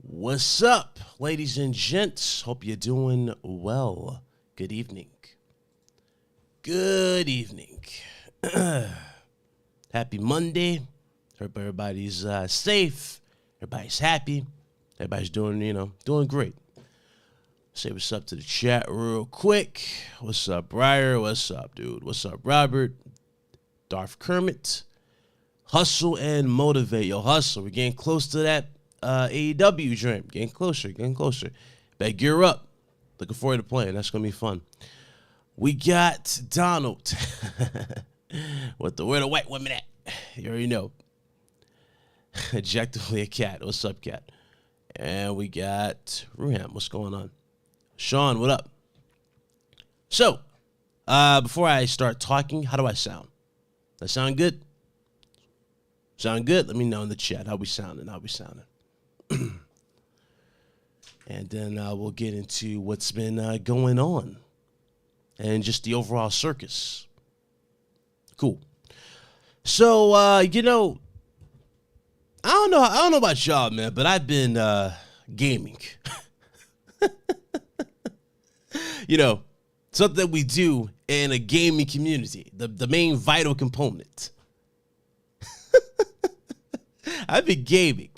What's up, ladies and gents? Hope you're doing well. Good evening. Good evening. Happy Monday. Hope everybody's safe. Everybody's happy. Everybody's doing great. Say what's up to the chat real quick. What's up, Briar? What's up, dude? What's up, Robert? Darth Kermit. Hustle and motivate. Yo, hustle. We're getting close to that AEW dream. Getting closer. Better gear up. Looking forward to playing. That's going to be fun. We got Donald. Where the white women at? You already know. Objectively a cat. What's up, cat? And we got Ruham. What's going on? Sean, what up? So, before I start talking, how do I sound? That sound good? Sound good? Let me know in the chat how we sounding. And then we'll get into what's been going on and just the overall circus. Cool. So, I don't know about y'all, man, but I've been gaming. Something that we do in a gaming community, the main vital component. I've been gaming.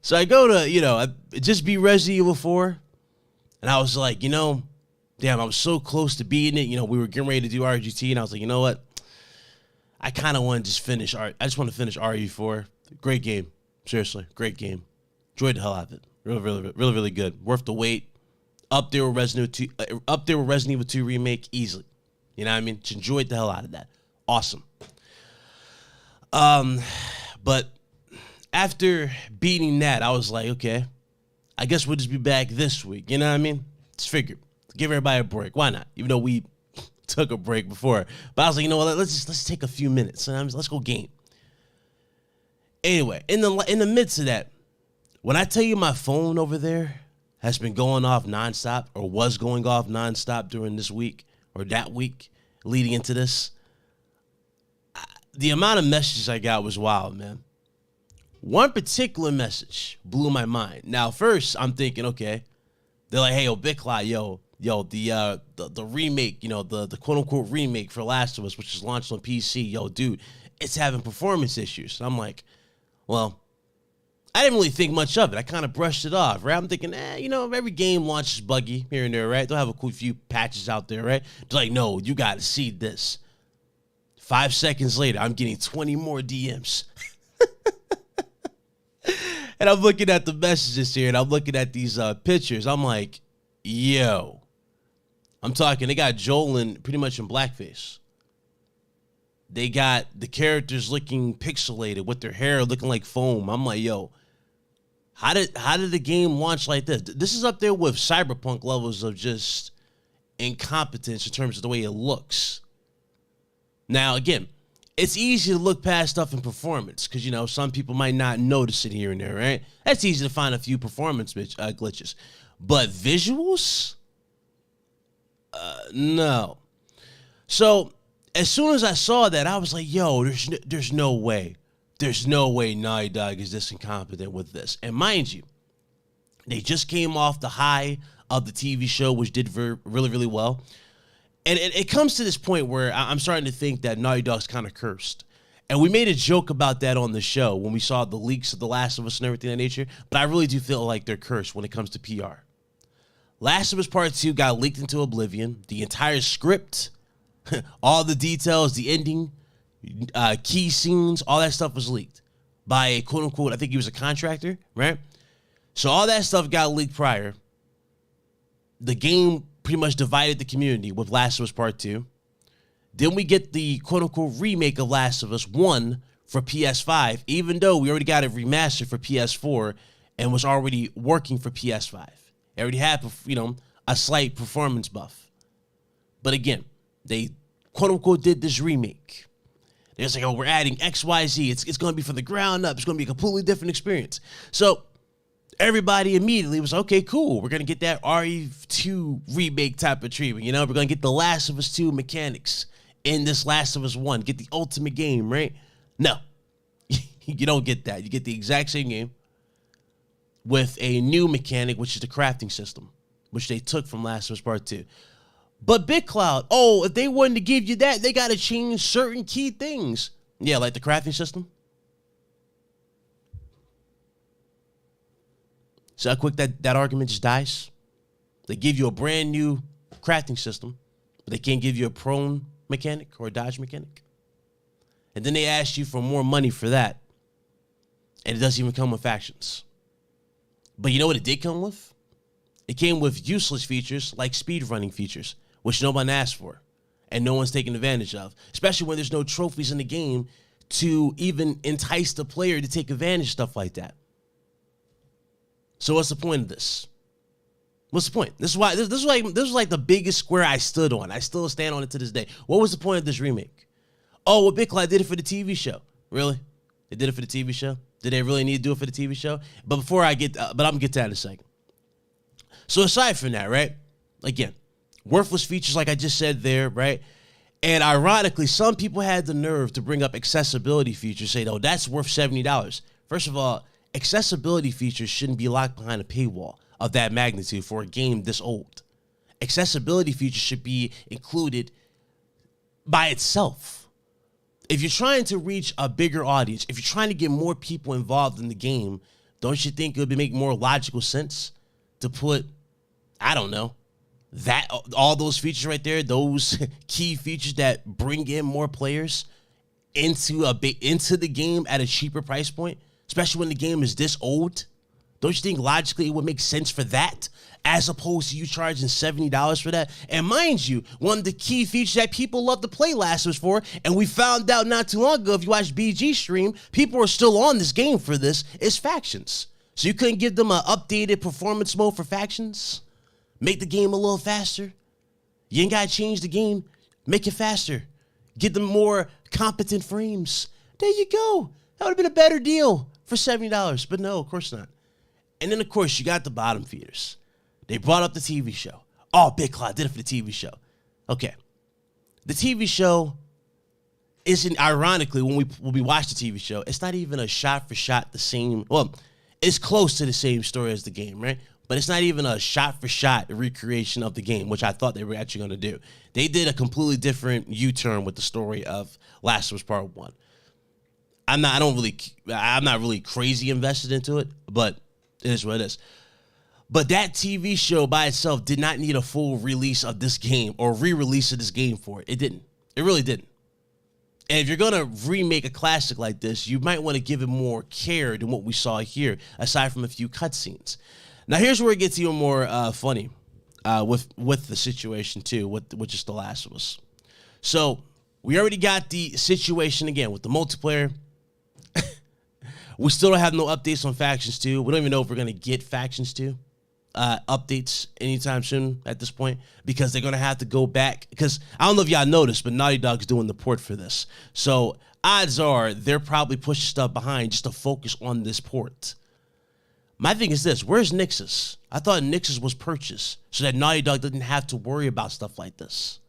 So I go to, just beat Resident Evil 4, and I was like, damn, I was so close to beating it. We were getting ready to do RGT, and I was like, you know what? I kind of want to just finish. I just want to finish RE4. Great game. Seriously, great game. Enjoyed the hell out of it. Really good. Worth the wait. Up there with Resident Evil 2 remake easily. You know what I mean? Just enjoyed the hell out of that. Awesome. But after beating that, I was like, okay, I guess we'll just be back this week. You know what I mean? Just figured. Give everybody a break. Why not? Even though we took a break before. But I was like, you know what? Let's take a few minutes. Let's go game. Anyway, in the midst of that, when I tell you my phone over there has been going off nonstop, or was going off nonstop during this week or that week leading into this, the amount of messages I got was wild, man. One particular message blew my mind. Now, first, I'm thinking, okay, they're like, hey, Big Clyde, the remake, the quote-unquote remake for Last of Us, which is launched on PC, dude, it's having performance issues. And I'm like, well, I didn't really think much of it. I kind of brushed it off, right? I'm thinking, every game launches buggy here and there, right? They'll have a few patches out there, right? They're like, no, you got to see this. 5 seconds later, I'm getting 20 more DMs. And I'm looking at the messages here, and I'm looking at these pictures. I'm like, yo. I'm talking, they got Joel pretty much in blackface. They got the characters looking pixelated with their hair looking like foam. I'm like, yo, how did the game launch like this? This is up there with Cyberpunk levels of just incompetence in terms of the way it looks. Now, again, it's easy to look past stuff in performance because, some people might not notice it here and there, right? That's easy to find a few performance glitches. But visuals? No. So, as soon as I saw that, I was like, yo, there's no way. There's no way Naughty Dog is this incompetent with this. And mind you, they just came off the high of the TV show, which did really well. And it comes to this point where I'm starting to think that Naughty Dog's kind of cursed. And we made a joke about that on the show when we saw the leaks of The Last of Us and everything of that nature. But I really do feel like they're cursed when it comes to PR. Last of Us Part 2 got leaked into oblivion. The entire script, all the details, the ending, key scenes, all that stuff was leaked by a quote-unquote, I think he was a contractor, right? So all that stuff got leaked prior. The game pretty much divided the community with Last of Us Part 2. Then we get the quote-unquote remake of Last of Us 1 for PS5, even though we already got it remastered for PS4 and was already working for PS5. It already had, a slight performance buff. But again, they quote-unquote did this remake. They're just like, oh, we're adding XYZ. It's going to be from the ground up. It's going to be a completely different experience. So everybody immediately was, okay, cool. We're going to get that RE2 remake type of treatment. We're going to get the Last of Us 2 mechanics in this Last of Us 1. Get the ultimate game, right? No. You don't get that. You get the exact same game with a new mechanic, which is the crafting system, which they took from Last of Us Part 2. But BitCloud, oh, if they wanted to give you that, they got to change certain key things. Yeah, like the crafting system. See how quick that argument just dies? They give you a brand new crafting system, but they can't give you a prone mechanic or a dodge mechanic. And then they ask you for more money for that. And it doesn't even come with factions. But you know what it did come with? It came with useless features like speedrunning features, which no one asked for and no one's taking advantage of, especially when there's no trophies in the game to even entice the player to take advantage of stuff like that. So what's the point of this? What's the point? This is like the biggest square I stood on. I still stand on it to this day. What was the point of this remake? Oh, well, BitCloud did it for the TV show. Really? They did it for the TV show? Did they really need to do it for the TV show? But before I get, but I'm gonna get to that in a second. So aside from that, right? Again, worthless features like I just said there, right? And ironically, some people had the nerve to bring up accessibility features, say, oh, that's worth $70. First of all, accessibility features shouldn't be locked behind a paywall of that magnitude for a game this old. Accessibility features should be included by itself. If you're trying to reach a bigger audience, if you're trying to get more people involved in the game, don't you think it would make more logical sense to put, I don't know, that all those features right there, those key features that bring in more players into the game at a cheaper price point, especially when the game is this old? Don't you think logically it would make sense for that as opposed to you charging $70 for that? And mind you, one of the key features that people love to play Last of Us for, and we found out not too long ago, if you watch BG stream, people are still on this game for this, is factions. So you couldn't give them an updated performance mode for factions? Make the game a little faster? You ain't got to change the game. Make it faster. Get them more competent frames. There you go. That would have been a better deal for $70. But no, of course not. And then, of course, you got the bottom feeders. They brought up the TV show. Oh, BitCloud did it for the TV show. Okay. The TV show isn't, ironically, when we watch the TV show, it's not even a shot-for-shot the same. Well, it's close to the same story as the game, right? But it's not even a shot-for-shot recreation of the game, which I thought they were actually going to do. They did a completely different U-turn with the story of Last of Us Part 1. I'm not really crazy invested into it, but it is what it is. But that TV show by itself did not need a full release of this game or re-release of this game for it. It didn't. It really didn't. And if you're going to remake a classic like this, you might want to give it more care than what we saw here, aside from a few cutscenes. Now, here's where it gets even more funny with the situation, too, with just The Last of Us. So, we already got the situation, again, with the multiplayer. We still don't have no updates on Factions 2. We don't even know if we're going to get Factions 2 updates anytime soon at this point, because they're going to have to go back. Because I don't know if y'all noticed, but Naughty Dog's doing the port for this. So odds are they're probably pushing stuff behind just to focus on this port. My thing is this. Where's Nixus? I thought Nixus was purchased so that Naughty Dog didn't have to worry about stuff like this.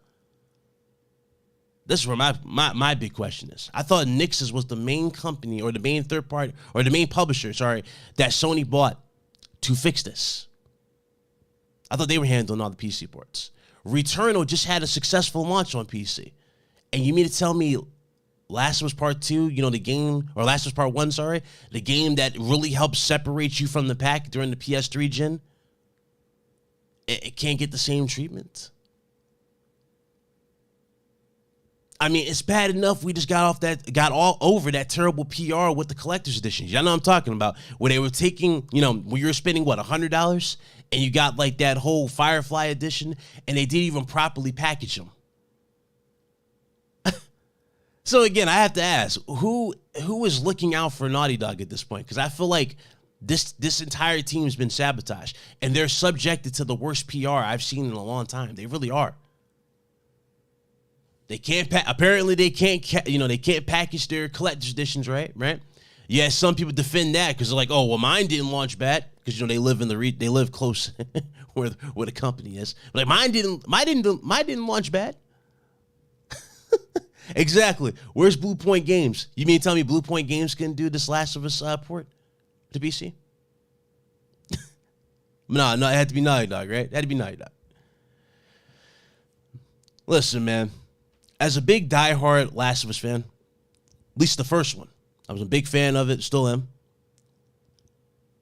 This is where my big question is. I thought Nixus was the main company or the main third party or the main publisher, that Sony bought to fix this. I thought they were handling all the PC ports. Returnal just had a successful launch on PC. And you mean to tell me Last of Us Part 2, the game, or Last of Us Part 1, the game that really helps separate you from the pack during the PS3 gen, it can't get the same treatment? I mean, it's bad enough we just got all over that terrible PR with the collector's editions. Y'all know what I'm talking about. Where they were taking, when you were spending, $100? And you got, like, that whole Firefly edition, and they didn't even properly package them. So, again, I have to ask, who is looking out for Naughty Dog at this point? Because I feel like this entire team has been sabotaged, and they're subjected to the worst PR I've seen in a long time. They really are. They can't. Apparently, they can't. They can't package their collector's editions, right? Yeah, some people defend that because they're like, "Oh, well, mine didn't launch bad because they live in they live close where the company is." But like, mine didn't launch bad. Exactly. Where's Blue Point Games? You mean to tell me Blue Point Games can do this Last of Us port to PC? No, it had to be Naughty Dog, right? It had to be Naughty Dog. Listen, man. As a big diehard Last of Us fan, at least the first one, I was a big fan of it, still am.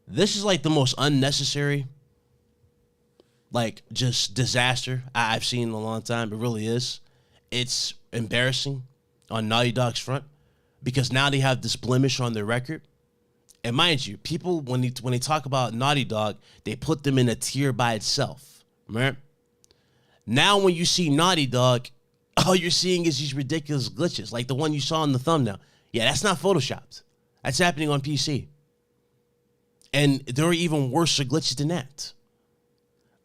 This is like the most unnecessary, like, just disaster I've seen in a long time. It really is. It's embarrassing on Naughty Dog's front because now they have this blemish on their record. And mind you, people, when they talk about Naughty Dog, they put them in a tier by itself, right? Now when you see Naughty Dog, all you're seeing is these ridiculous glitches, like the one you saw in the thumbnail. Yeah, that's not photoshopped. That's happening on PC. And there are even worse glitches than that.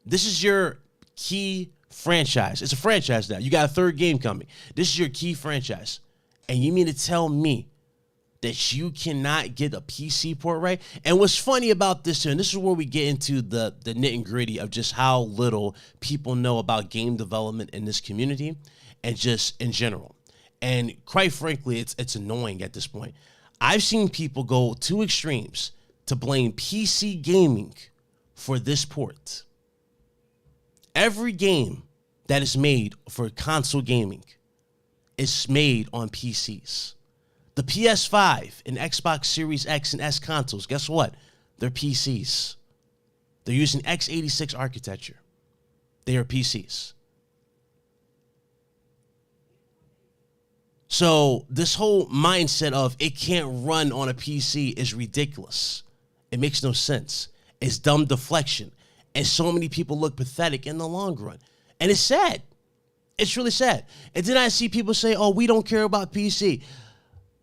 This is your key franchise. It's a franchise now. You got a third game coming. This is your key franchise. And you mean to tell me that you cannot get a PC port right? And what's funny about this, and this is where we get into the nit and gritty of just how little people know about game development in this community and just in general. And quite frankly, it's annoying at this point. I've seen people go to extremes to blame PC gaming for this port. Every game that is made for console gaming is made on PCs. The PS5 and Xbox Series X and S consoles, guess what? They're PCs. They're using x86 architecture. They are PCs. So this whole mindset of it can't run on a PC is ridiculous. It makes no sense. It's dumb deflection. And so many people look pathetic in the long run. And it's sad. It's really sad. And then I see people say, oh, we don't care about PC.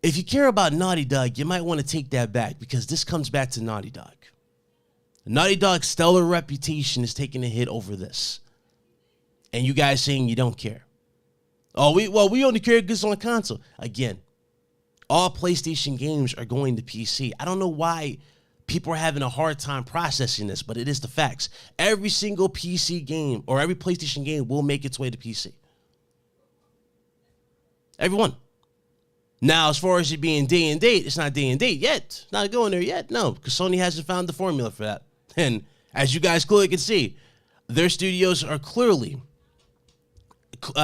If you care about Naughty Dog, you might want to take that back because this comes back to Naughty Dog. Naughty Dog's stellar reputation is taking a hit over this. And you guys saying you don't care. Oh, we only care because it's on a console. Again, all PlayStation games are going to PC. I don't know why people are having a hard time processing this, but it is the facts. Every single PC game or every PlayStation game will make its way to PC. Everyone. Now, as far as it being day and date, it's not day and date yet. It's not going there yet. No, because Sony hasn't found the formula for that. And as you guys clearly can see, their studios are clearly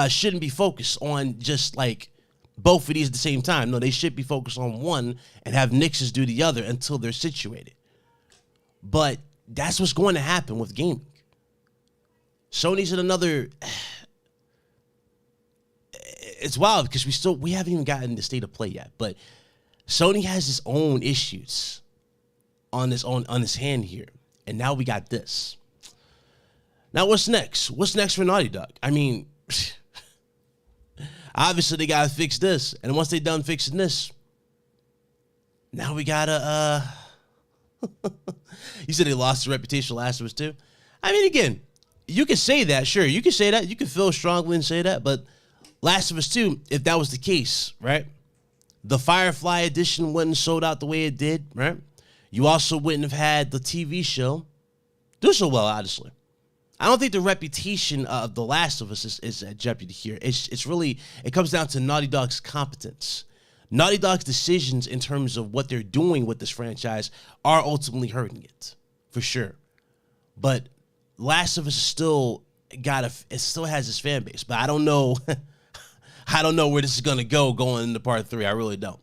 shouldn't be focused on just like both of these at the same time. No, they should be focused on one and have Nixes do the other until they're situated. But that's what's going to happen with gaming. Sony's in another... It's wild because we haven't even gotten the state of play yet. But Sony has its own issues on his hand here. And now we got this. Now what's next? What's next for Naughty Dog? I mean... Obviously, they got to fix this. And once they're done fixing this, now we got to, You said they lost their reputation Last of Us 2. I mean, again, you can say that, sure. You can say that. You can feel strongly and say that. But Last of Us 2, if that was the case, right? The Firefly edition wouldn't sold out the way it did, right? You also wouldn't have had the TV show do so well, honestly. I don't think the reputation of The Last of Us is at jeopardy here. It's really, it comes down to Naughty Dog's competence. Naughty Dog's decisions in terms of what they're doing with this franchise are ultimately hurting it, for sure. But Last of Us still it still has its fan base. But I don't know, I don't know where this is gonna go going into part 3. I really don't.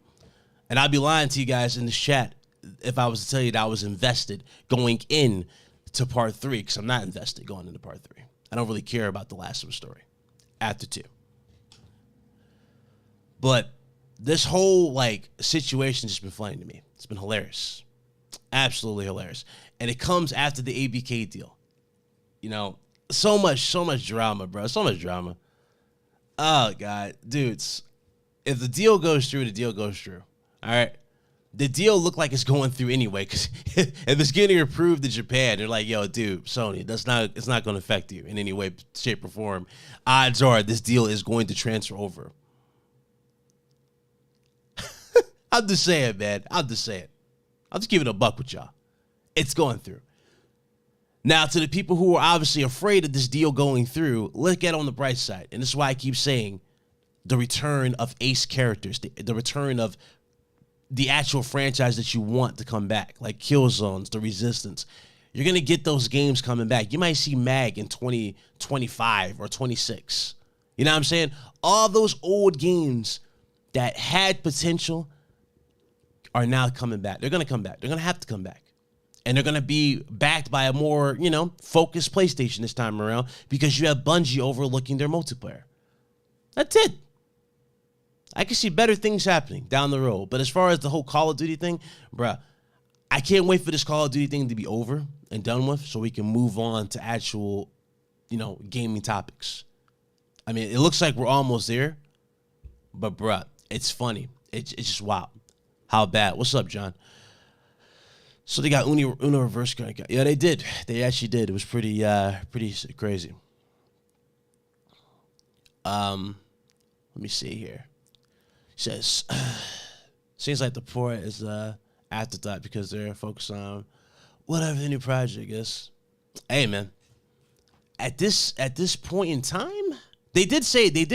And I'd be lying to you guys in the chat if I was to tell you that I was invested going in to part 3, because I'm not invested going into part 3. I don't really care about the Last of Us story after 2. But this whole situation has just been funny to me. It's been hilarious. Absolutely hilarious. And it comes after the ABK deal. You know, so much drama, bro. So much drama. Oh, God. Dudes, if the deal goes through, the deal goes through. All right? The deal looked like it's going through anyway, because if it's getting approved in Japan, they're like, yo, dude, Sony, it's not going to affect you in any way, shape, or form. Odds are this deal is going to transfer over. I'm just saying, man. I'm just saying. I'll just give it a buck with y'all. It's going through. Now, to the people who are obviously afraid of this deal going through, look at it on the bright side. And this is why I keep saying the return of ace characters, the return of the actual franchise that you want to come back, like Killzones, The Resistance. You're going to get those games coming back. You might see MAG in 2025 or 26. You know what I'm saying? All those old games that had potential are now coming back. They're going to come back. They're going to have to come back. And they're going to be backed by a more, focused PlayStation this time around because you have Bungie overlooking their multiplayer. That's it. I can see better things happening down the road. But as far as the whole Call of Duty thing, bruh, I can't wait for this Call of Duty thing to be over and done with so we can move on to actual, gaming topics. I mean, it looks like we're almost there. But, bruh, it's funny. It's just wild. How bad. What's up, John? So they got Uno reverse card. Yeah, they did. They actually did. It was pretty crazy. Let me see here. It says, seems like the port is afterthought because they're focused on whatever the new project is. Hey, man. At this point in time, they did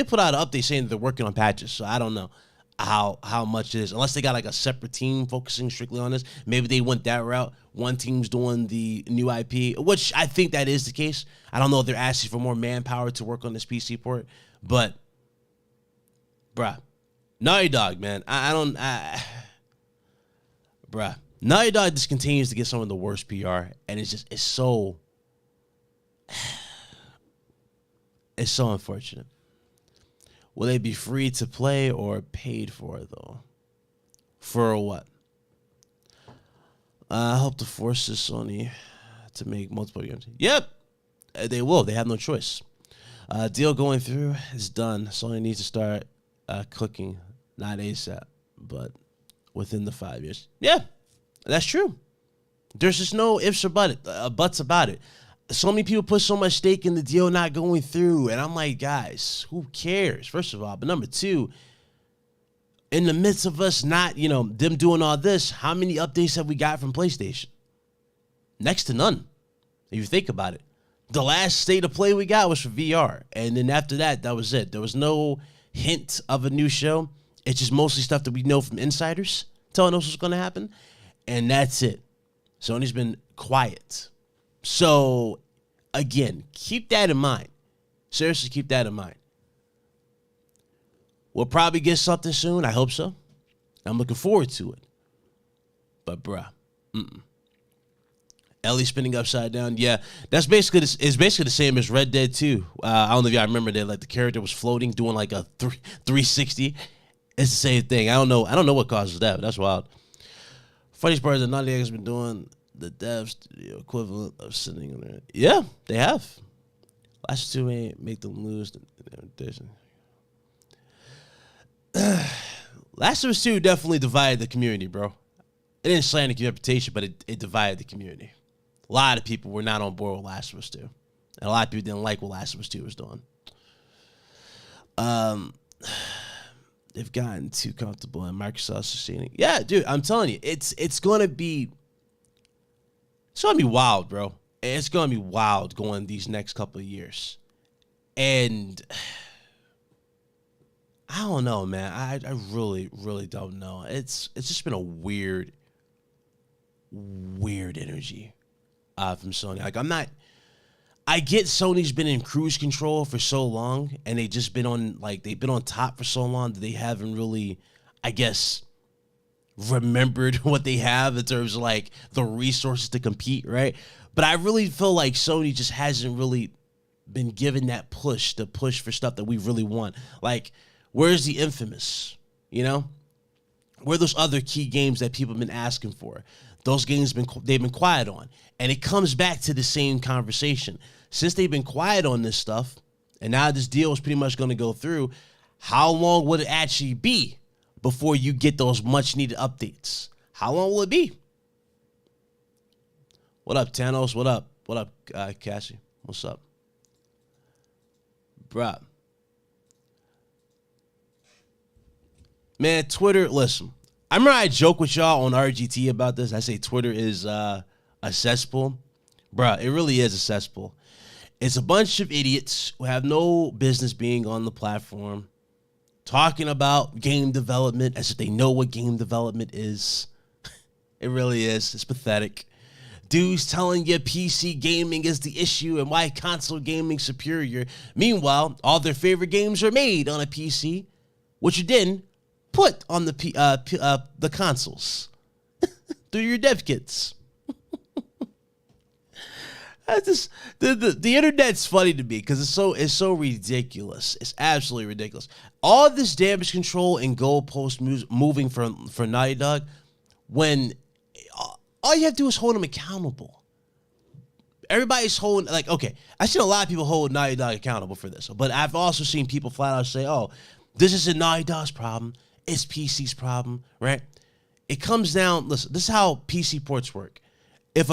put out an update saying that they're working on patches. So I don't know how much it is, unless they got like a separate team focusing strictly on this. Maybe they went that route. One team's doing the new IP, which I think that is the case. I don't know if they're asking for more manpower to work on this PC port, but bruh, Naughty Dog, man, bruh, Naughty Dog just continues to get some of the worst PR, and it's so unfortunate. Will they be free to play or paid for, though? For what? I hope to force this Sony to make multiple games. Yep, they will. They have no choice. Deal going through is done. Sony needs to start cooking, not ASAP, but within the 5 years. Yeah, that's true. There's just no ifs or buts about it. So many people put so much stake in the deal not going through, and I'm like, guys, who cares? First of all, but number two, in the midst of us not, them doing all this, how many updates have we got from PlayStation? Next to none, if you think about it. The last state of play we got was for VR, and then after that, that was it. There was no hint of a new show. It's just mostly stuff that we know from insiders telling us what's going to happen, and that's it. Sony's been quiet. So, again, keep that in mind. Seriously, keep that in mind. We'll probably get something soon. I hope so. I'm looking forward to it. But, bruh, Ellie spinning upside down. Yeah, it's basically the same as Red Dead 2. I don't know if y'all remember that. Like, the character was floating, doing like a 360. It's the same thing. I don't know what causes that, but that's wild. Funniest part is that Naughty Dog has been doing the dev studio equivalent of sitting in there. Yeah, they have. Last two ain't make them lose the edition. Last of Us 2 definitely divided the community, bro. It didn't slander the reputation, but it divided the community. A lot of people were not on board with Last of Us 2. And a lot of people didn't like what Last of Us 2 was doing. They've gotten too comfortable in Microsoft sustaining. Yeah, dude, I'm telling you, it's gonna be wild, bro. It's gonna be wild going these next couple of years. And I don't know, man. I really, really don't know. It's just been a weird energy from Sony. Like, I get Sony's been in cruise control for so long, and they've been on top for so long that they haven't really, I guess, remembered what they have in terms of like the resources to compete, right? But I really feel like Sony just hasn't really been given that push for stuff that we really want. Like, where's the Infamous? Where are those other key games that people have been asking for? Those games they've been quiet on. And it comes back to the same conversation. Since they've been quiet on this stuff, and now this deal is pretty much going to go through, how long would it actually be before you get those much-needed updates? How long will it be? What up, Thanos? What up? What up, Cassie? What's up? Bruh. Man, Twitter, listen. I remember I joke with y'all on RGT about this. I say Twitter is a cesspool. Bruh, it really is a cesspool. It's a bunch of idiots who have no business being on the platform talking about game development as if they know what game development is. It really is. It's pathetic. dudes telling you PC gaming is the issue and why console gaming superior. Meanwhile, all their favorite games are made on a PC, which you didn't put on the consoles through your dev kits. The internet's funny to me because it's so ridiculous. It's absolutely ridiculous. All this damage control and goalpost moving for Naughty Dog, when all you have to do is hold them accountable. Everybody's holding, like, okay, I've seen a lot of people hold Naughty Dog accountable for this, but I've also seen people flat out say, oh, this isn't Naughty Dog's problem, it's PC's problem, right? It comes down, listen, this is how PC ports work. If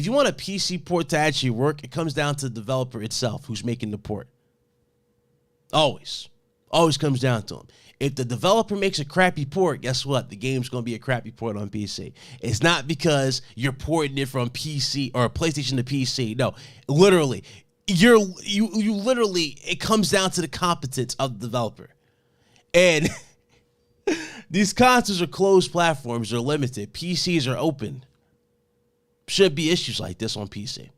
you want a PC port to actually work, it comes down to the developer itself who's making the port. Always comes down to them. If the developer makes a crappy port, guess what? The game's going to be a crappy port on PC. It's not because you're porting it from PC or PlayStation to PC. No, literally, you literally, it comes down to the competence of the developer. And these consoles are closed platforms. They're limited. PCs are open. Should be issues like this on PC.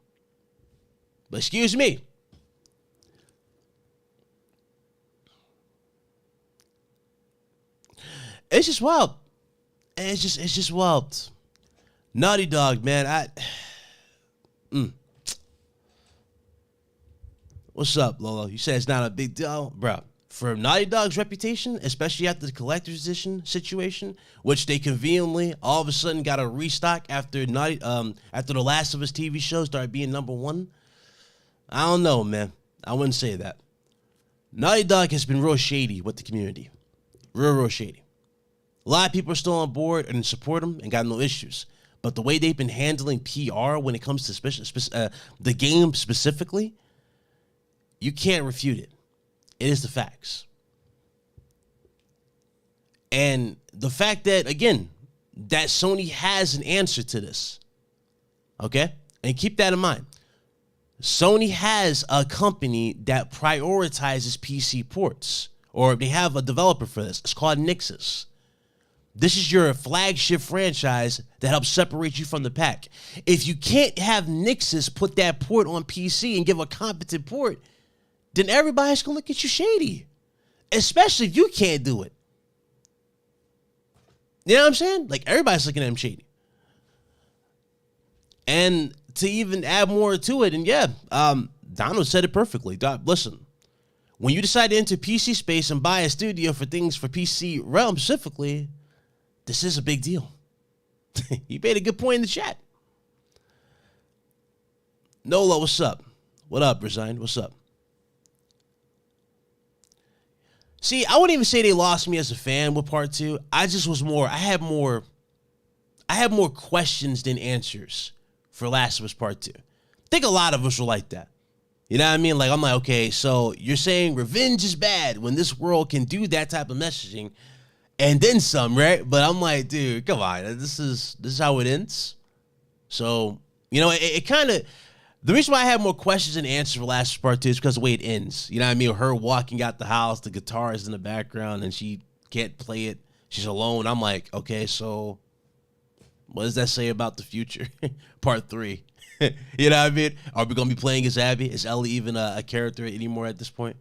But excuse me. It's just wild. It's just wild. Naughty Dog, man. What's up, Lolo? You said it's not a big deal, bro. For Naughty Dog's reputation, especially after the collector's edition situation, which they conveniently all of a sudden got a restock after the Last of Us TV show started being #1. I don't know, man. I wouldn't say that. Naughty Dog has been real shady with the community. Real shady. A lot of people are still on board and support them and got no issues. But the way they've been handling PR when it comes to the game specifically, you can't refute it. It is the facts. And the fact that, again, that Sony has an answer to this. Okay? And keep that in mind. Sony has a company that prioritizes PC ports. Or they have a developer for this. It's called Nixxes. This is your flagship franchise that helps separate you from the pack. If you can't have Nixxes put that port on PC and give a competent port, then everybody's going to look at you shady. Especially if you can't do it. You know what I'm saying? Like, everybody's looking at him shady. And to even add more to it, and yeah, Donald said it perfectly. Listen, when you decide to enter PC space and buy a studio for things for PC realm specifically, this is a big deal. You made a good point in the chat. Nolo, what's up? What up, Resigned? What's up? See, I wouldn't even say they lost me as a fan with part 2. I had more questions than answers for Last of Us Part 2. I think a lot of us were like that. You know what I mean? Like, I'm like, okay, so you're saying revenge is bad when this world can do that type of messaging and then some, right? But I'm like, dude, come on. This is how it ends. So, you know, it kind of... The reason why I have more questions than answers for Last Part 2 is because of the way it ends. You know what I mean? Her walking out the house, the guitar is in the background, and she can't play it. She's alone. I'm like, okay, so what does that say about the future? Part 3. You know what I mean? Are we going to be playing as Abby? Is Ellie even a character anymore at this point?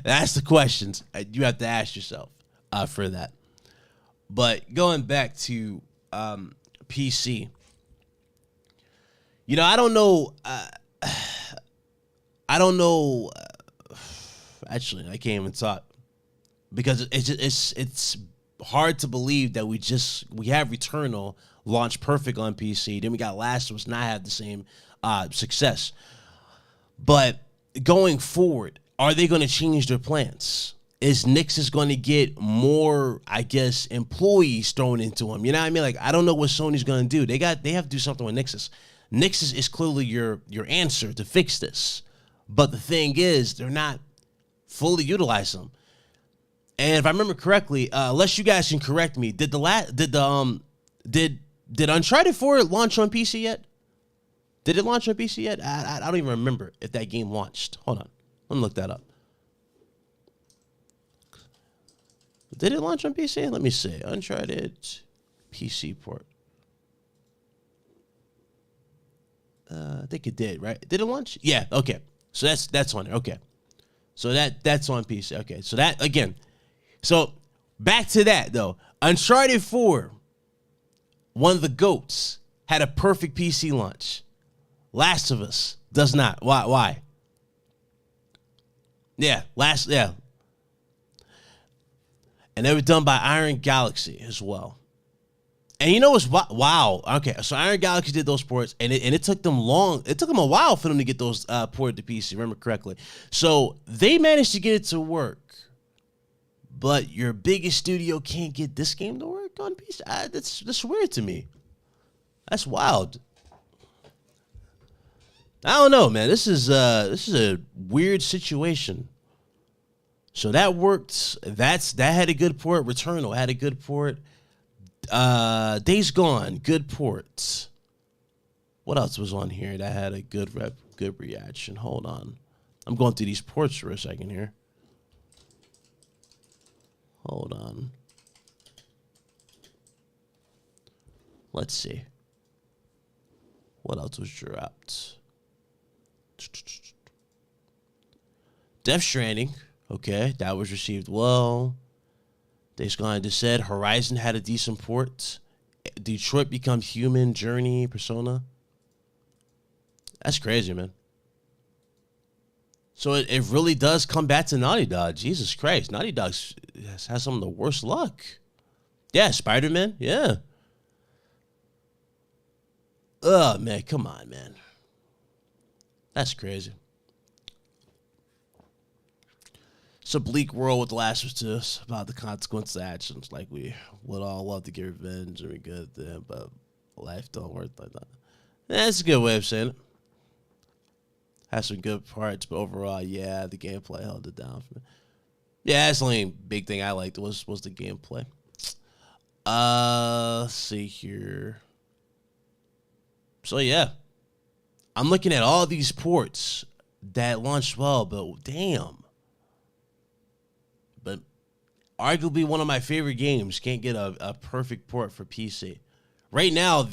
That's the questions you have to ask yourself for that. But going back to PC... You know, I don't know. Actually, I can't even talk because it's hard to believe that we have Returnal launch perfect on PC. Then we got Last of Us not have the same success. But going forward, are they going to change their plans? Is Nixxes going to get more, I guess, employees thrown into them? You know what I mean? Like, I don't know what Sony's going to do. They have to do something with Nixxes. Nixxes is clearly your answer to fix this. But the thing is, they're not fully utilizing them. And if I remember correctly, unless you guys can correct me, did Uncharted 4 launch on PC yet? Did it launch on PC yet? I don't even remember if that game launched. Hold on. Let me look that up. Did it launch on PC? Let me see. Uncharted PC port. I think it did, right? Did it launch? Yeah, okay. So that's on there. Okay. So that's on PC. Okay. So that again. So back to that though. Uncharted 4, one of the GOATs, had a perfect PC launch. Last of Us does not. Why? Yeah, And they were done by Iron Galaxy as well. And you know what's wow? Okay, so Iron Galaxy did those ports, and it took them long. It took them a while for them to get those ported to PC. Remember correctly. So they managed to get it to work, but your biggest studio can't get this game to work on PC. That's weird to me. That's wild. I don't know, man. This is a weird situation. So that worked. That had a good port. Returnal had a good port. Days Gone, good ports. What else was on here that had a good reaction? Hold on. I'm going through these ports for a second here. Hold on. Let's see. What else was dropped? Death Stranding. Okay, that was received well. Days Gone just said Horizon had a decent port. Detroit Become Human, Journey, Persona. That's crazy, man. So it really does come back to Naughty Dog. Jesus Christ. Naughty Dog has some of the worst luck. Yeah, Spider-Man. Yeah. Oh, man. Come on, man. That's crazy. It's a bleak world with The Last of Us about the consequences of actions. Like, we would all love to get revenge and be good at them, but life don't work like that. That's a good way of saying it. Has some good parts, but overall, yeah, the gameplay held it down for me. Yeah, that's the only big thing I liked was the gameplay. Let's see here. So, yeah. I'm looking at all these ports that launched well, but damn. But arguably one of my favorite games can't get a perfect port for PC. Right now,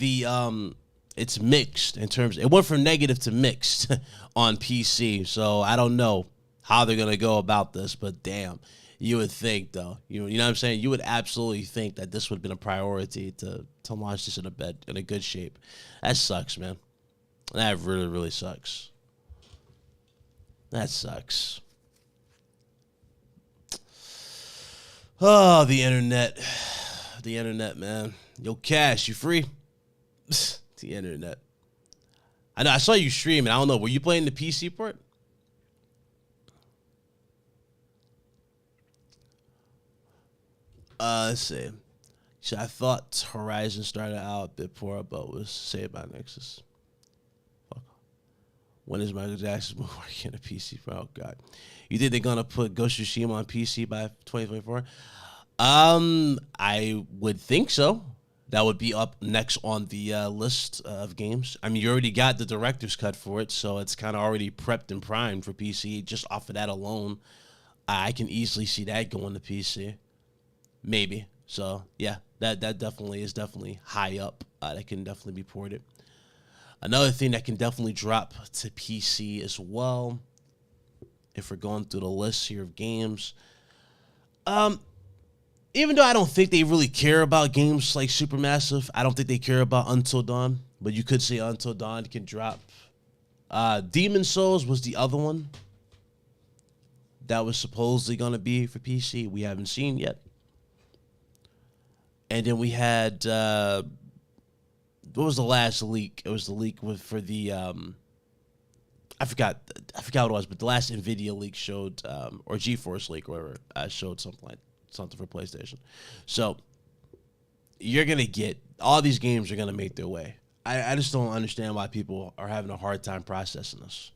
it's mixed in terms. It went from negative to mixed on PC, so I don't know how they're gonna go about this. But damn, you would think though, you know what I'm saying? You would absolutely think that this would have been a priority to launch this in a good shape. That sucks, man. That really, really sucks. That sucks. Oh, the internet. The internet, man. Yo, Cash, you free? The internet. I know, I saw you streaming. I don't know. Were you playing the PC port? Let's see. So I thought Horizon started out a bit poor, but was saved by Nexus. Fuck. When is Michael Jackson's movie working on a PC? Oh, God. You think they're going to put Ghost of Tsushima on PC by 2024? I would think so. That would be up next on the list of games. I mean, you already got the director's cut for it, so it's kind of already prepped and primed for PC. Just off of that alone, I can easily see that going to PC. Maybe. So, yeah, that definitely is high up. That can definitely be ported. Another thing that can definitely drop to PC as well, if we're going through the list here of games. Even though I don't think they really care about games like Supermassive, I don't think they care about Until Dawn, but you could say Until Dawn can drop. Demon Souls was the other one that was supposedly going to be for PC. We haven't seen yet. And then we had, what was the last leak? It was the leak for the, I forgot what it was, but the last NVIDIA leak showed, or GeForce leak, or whatever, showed something for PlayStation. So you're going to get, all these games are going to make their way. I just don't understand why people are having a hard time processing this.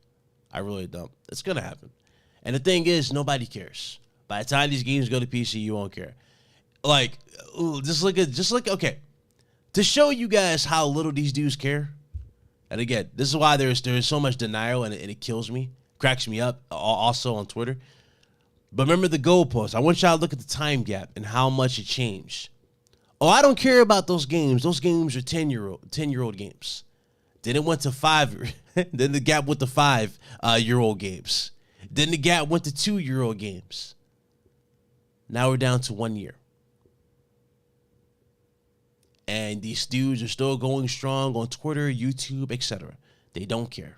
I really don't. It's going to happen. And the thing is, nobody cares. By the time these games go to PC, you won't care. Like, okay. To show you guys how little these dudes care, and again, this is why there's so much denial, and it kills me, cracks me up, also on Twitter. But remember the goalpost. I want y'all to look at the time gap and how much it changed. Oh, I don't care about those games. Those games are 10-year-old games. Then it went to 5. Then the gap went to 5-year-old games. Then the gap went to 2-year-old games. Now we're down to 1 year. And these dudes are still going strong on Twitter, YouTube, etc. They don't care.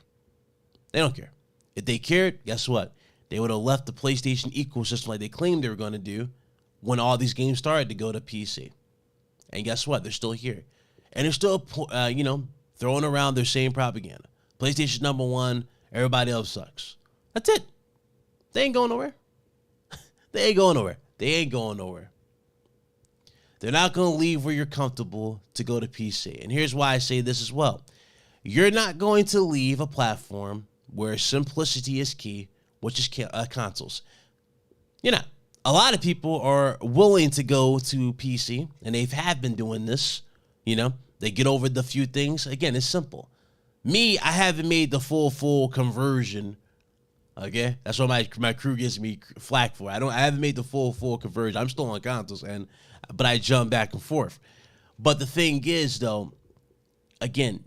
They don't care. If they cared, guess what? They would have left the PlayStation ecosystem like they claimed they were going to do when all these games started to go to PC. And guess what? They're still here. And they're still, throwing around their same propaganda. PlayStation #1, everybody else sucks. That's it. They ain't going nowhere. They ain't going nowhere. They ain't going nowhere. They're not going to leave where you're comfortable to go to PC. And here's why I say this as well. You're not going to leave a platform where simplicity is key, which is consoles. You're not. A lot of people are willing to go to PC, and they have been doing this. They get over the few things. Again, it's simple. Me, I haven't made the full conversion. Okay, that's what my crew gives me flack for. I haven't made the full conversion. I'm still on consoles, but I jump back and forth. But the thing is, though, again,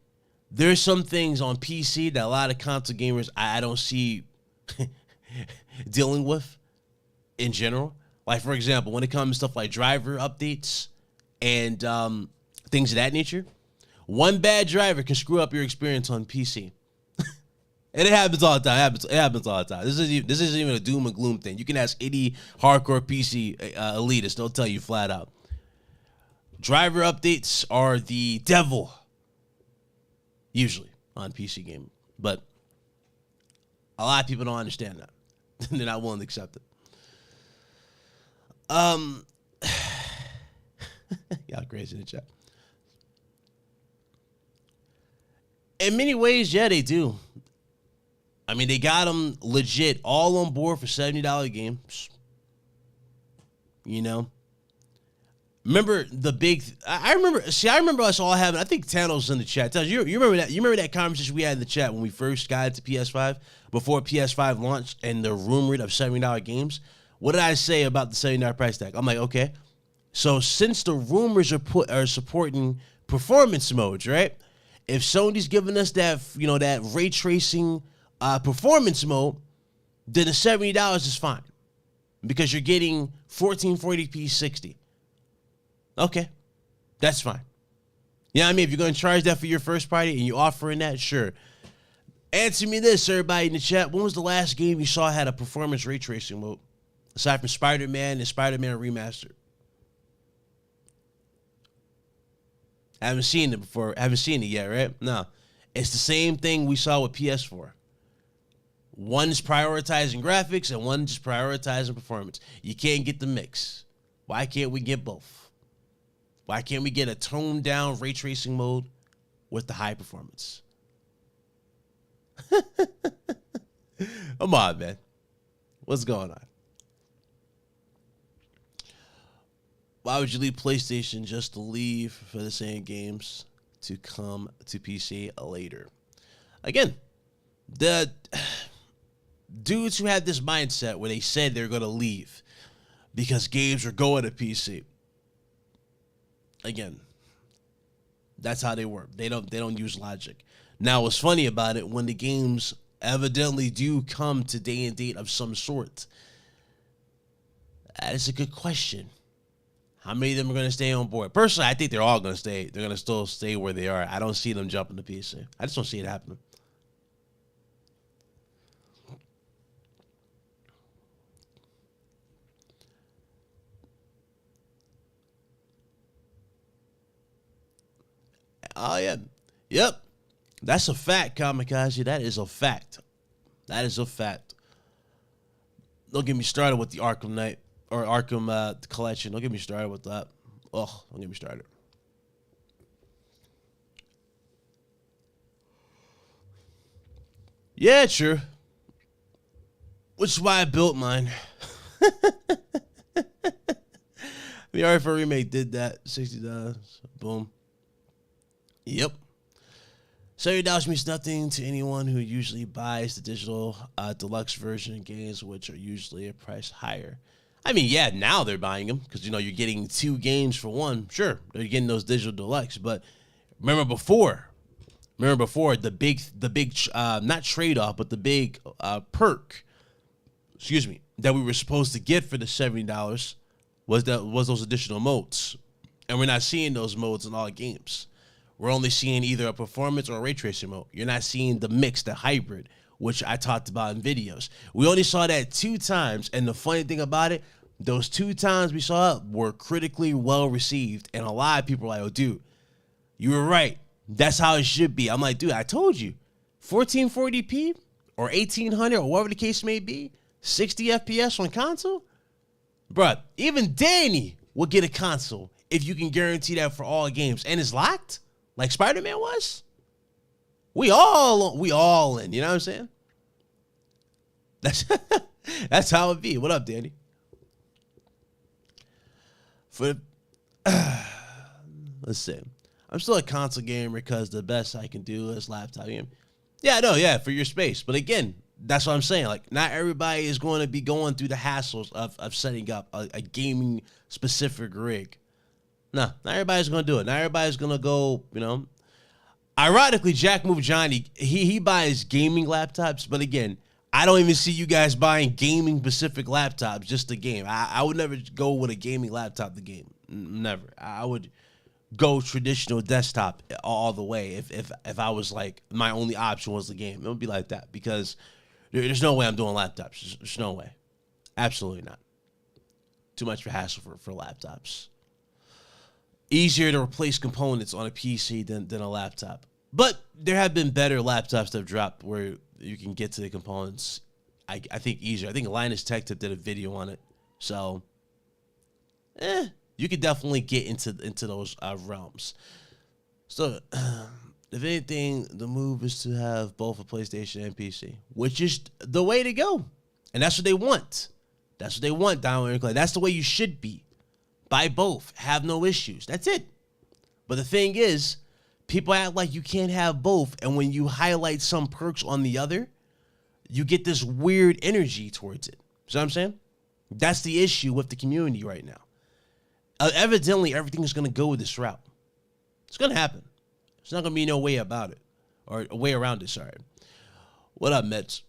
there's some things on PC that a lot of console gamers I don't see dealing with in general. Like, for example, when it comes to stuff like driver updates and things of that nature, one bad driver can screw up your experience on PC. And it happens all the time. It happens all the time. This isn't even a doom and gloom thing. You can ask any hardcore PC elitist. They'll tell you flat out. Driver updates are the devil, usually, on PC gaming. But a lot of people don't understand that. They're not willing to accept it. Y'all crazy in the chat. In many ways, yeah, they do. I mean, they got them legit all on board for $70 games. Remember the big... I remember us all having... I think Thanos in the chat. You remember that? You remember that conversation we had in the chat when we first got into PS5? Before PS5 launched and the rumored of $70 games? What did I say about the $70 price tag? I'm like, okay. So since the rumors are supporting performance modes, right? If Sony's giving us that, that ray tracing performance mode, then the $70 is fine because you're getting 1440p 60. Okay, that's fine. You know what I mean? If you're going to charge that for your first party and you're offering that, sure. Answer me this, everybody in the chat. When was the last game you saw had a performance ray tracing mode? Aside from Spider-Man and Spider-Man Remastered. I haven't seen it before. I haven't seen it yet, right? No. It's the same thing we saw with PS4. One's prioritizing graphics and one's just prioritizing performance. You can't get the mix. Why can't we get both? Why can't we get a toned down ray tracing mode with the high performance? Come on, man. What's going on? Why would you leave PlayStation just to leave for the same games to come to PC later? Again, the dudes who had this mindset where they said they're going to leave because games are going to PC. Again, that's how they work. They don't use logic. Now, what's funny about it, when the games evidently do come to day and date of some sort, that is a good question. How many of them are going to stay on board? Personally, I think they're all going to stay. They're going to still stay where they are. I don't see them jumping to PC. I just don't see it happening. Oh, yeah. Yep. That's a fact, Kamikaze. That is a fact. That is a fact. Don't get me started with the Arkham Knight. Or Arkham Collection. Don't get me started with that. Ugh, don't get me started. Yeah, true. Which is why I built mine. The R4 remake did that. $60. Boom. Yep. $70 means nothing to anyone who usually buys the digital deluxe version games, which are usually a price higher. I mean, yeah, now they're buying them because, you're getting 2 games for one. Sure, they're getting those digital deluxe. But remember before, Remember before the big not trade off, but the big perk, excuse me, that we were supposed to get for the $70 was those additional modes, and we're not seeing those modes in all games. We're only seeing either a performance or a ray tracing mode. You're not seeing the mix, the hybrid, which I talked about in videos. We only saw that 2 times, and the funny thing about it, those 2 times we saw it were critically well received, and a lot of people were like, oh, dude, you were right. That's how it should be. I'm like, dude, I told you. 1440p or 1800 or whatever the case may be, 60 FPS on console? Bruh, even Danny will get a console if you can guarantee that for all games. And it's locked? Like Spider-Man was? We all in, you know what I'm saying? That's how it be. What up, Danny? Let's see. I'm still a console gamer because the best I can do is laptop game. Yeah, no, yeah, for your space. But again, that's what I'm saying. Like, not everybody is going to be going through the hassles of setting up a gaming specific rig. No, not everybody's going to do it. Not everybody's going to go, you know. Ironically, Jack Move Johnny, he buys gaming laptops. But again, I don't even see you guys buying gaming specific laptops just to game. I would never go with a gaming laptop to game. Never. I would go traditional desktop all the way if I was like, my only option was the game. It would be like that because there's no way I'm doing laptops. There's no way. Absolutely not. Too much for hassle for laptops. Easier to replace components on a PC than a laptop. But there have been better laptops that have dropped where you can get to the components, I think, easier. I think Linus Tech Tip did a video on it. So, you could definitely get into those realms. So, if anything, the move is to have both a PlayStation and PC, which is the way to go. And that's what they want. That's what they want, Down Clay. That's the way you should be. Buy both. Have no issues. That's it. But the thing is, people act like you can't have both, and when you highlight some perks on the other, you get this weird energy towards it. See what I'm saying? That's the issue with the community right now. Evidently, everything is going to go with this route. It's going to happen. There's not going to be no way about it, or a way around it, sorry. What up, Mets?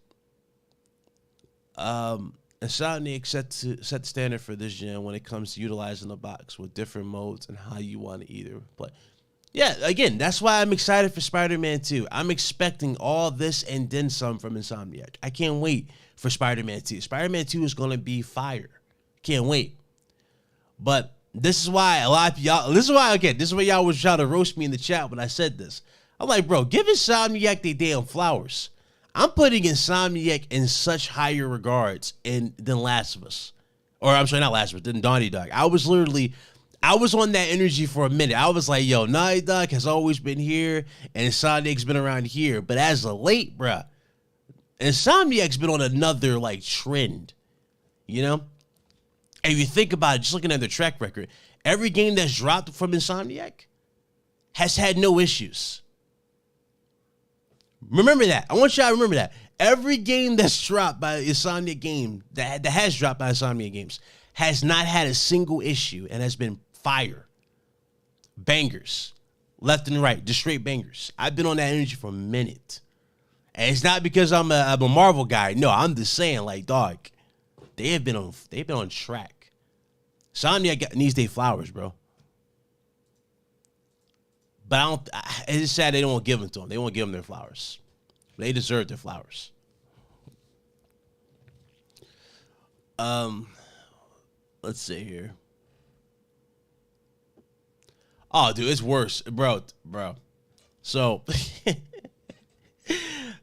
Insomniac set the standard for this gen when it comes to utilizing the box with different modes and how you want to either play. Yeah, again, that's why I'm excited for Spider-Man 2. I'm expecting all this and then some from Insomniac. I can't wait for Spider-Man 2. Spider-Man 2 is going to be fire. Can't wait. But this is why a lot of y'all, this is why y'all was trying to roast me in the chat when I said this. I'm like, bro, give Insomniac their damn flowers. I'm putting Insomniac in such higher regards than Last of Us. Or I'm sorry, not Last of Us, than Naughty Dog. I was on that energy for a minute. I was like, yo, Naughty Dog has always been here, and Insomniac's been around here. But as of late, bruh, Insomniac's been on another, like, trend. You know? And if you think about it, just looking at their track record, every game that's dropped from Insomniac has had no issues. Remember that. I want y'all to remember that. Every game that's dropped by Insomniac Games, that has dropped by Insomniac Games, has not had a single issue and has been fire. Bangers. Left and right. Just straight bangers. I've been on that energy for a minute. And it's not because I'm a Marvel guy. No, I'm just saying, like, dog, they've been on track. Insomniac needs their flowers, bro. But it's sad they don't give them to them. They won't give them their flowers. They deserve their flowers. Let's see here. Oh, dude, it's worse, bro. So,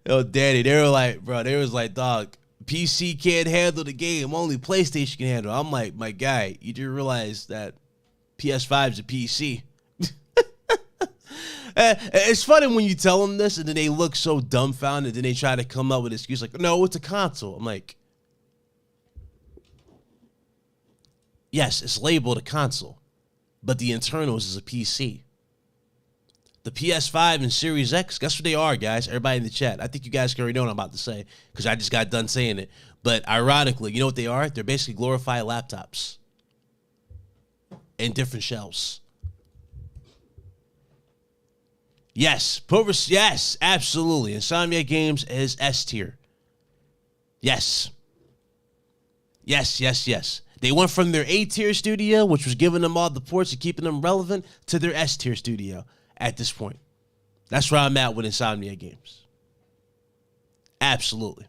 yo, Daddy, they was like, dog, PC can't handle the game. Only PlayStation can handle it. I'm like, my guy, you do realize that PS5 is a PC. It's funny when you tell them this and then they look so dumbfounded and then they try to come up with an excuse like, no, it's a console. I'm like, yes, it's labeled a console, but the internals is a PC. The PS5 and Series X, guess what they are, guys? Everybody in the chat. I think you guys can already know what I'm about to say because I just got done saying it. But ironically, you know what they are? They're basically glorified laptops in different shells. Yes, yes, absolutely. Insomniac Games is S tier. Yes. Yes, yes, yes. They went from their A tier studio, which was giving them all the ports and keeping them relevant, to their S tier studio at this point. That's where I'm at with Insomniac Games. Absolutely.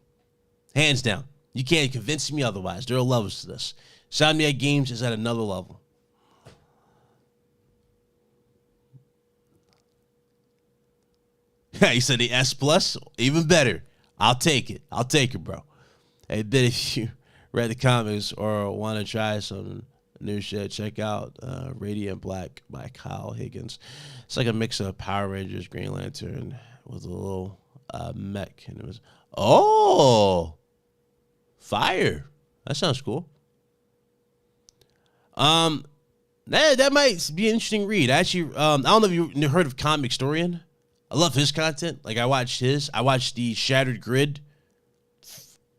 Hands down. You can't convince me otherwise. There are levels to this. Insomniac Games is at another level. He said the S plus, even better. I'll take it. I'll take it, bro. Hey, but if you read the comics or want to try some new shit, check out Radiant Black by Kyle Higgins. It's like a mix of Power Rangers, Green Lantern with a little mech, and it was fire. That sounds cool. That might be an interesting read. Actually, I don't know if you heard of Comic Historian. I love his content. Like, I watched the Shattered Grid.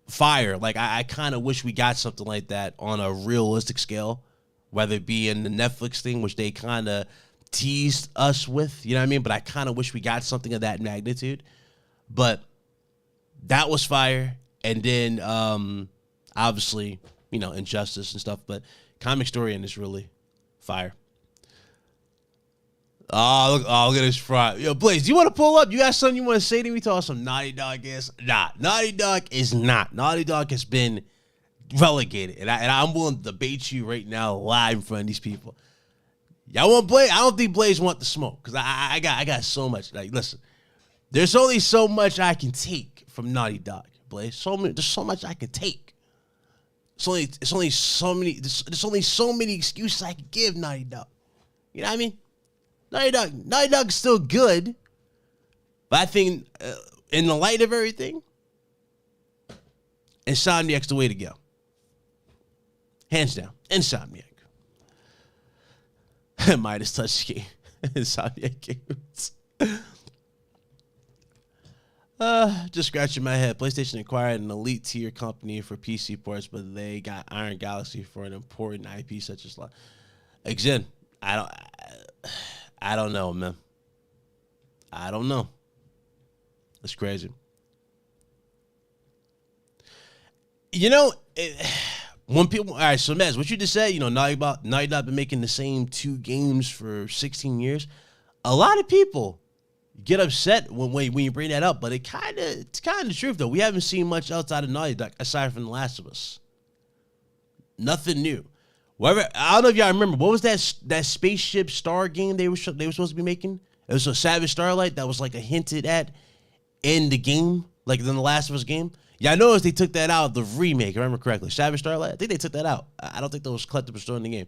Fire. Like, I kind of wish we got something like that on a realistic scale, whether it be in the Netflix thing, which they kind of teased us with, you know what I mean? But I kind of wish we got something of that magnitude. But that was fire. And then, obviously, you know, Injustice and stuff. But Comic Historian is really fire. Look at this front. Yo, Blaze, do you want to pull up? You got something you want to say to me? Talk some Naughty Dog is? Nah, Naughty Dog is not. Naughty Dog has been relegated. And I'm willing to debate you right now live in front of these people. Y'all want Blaze? I don't think Blaze want the smoke. Because I got so much. Like, listen, there's only so much I can take from Naughty Dog, Blaze. There's so much I can take. There's only so many excuses I can give Naughty Dog. You know what I mean? Naughty Dog's still good, but I think in the light of everything, Insomniac's the way to go. Hands down, Insomniac. Midas touch game. Insomniac Games. Just scratching my head. PlayStation acquired an elite tier company for PC ports, but they got Iron Galaxy for an important IP such as again, I don't know, man. I don't know. That's crazy. You know, when people, all right, so Mez, what you just said, you know, Naughty Dog been making the same 2 games for 16 years. A lot of people get upset when you bring that up, but it's kind of the truth, though. We haven't seen much else out of Naughty Dog aside from The Last of Us. Nothing new. Whatever, I don't know if y'all remember, what was that spaceship star game they were supposed to be making? It was a Savage Starlight that was like a hinted at in the game, like in the Last of Us game. Yeah, I noticed they took that out of the remake, if I remember correctly. Savage Starlight, I think they took that out. I don't think those collectibles still in the game.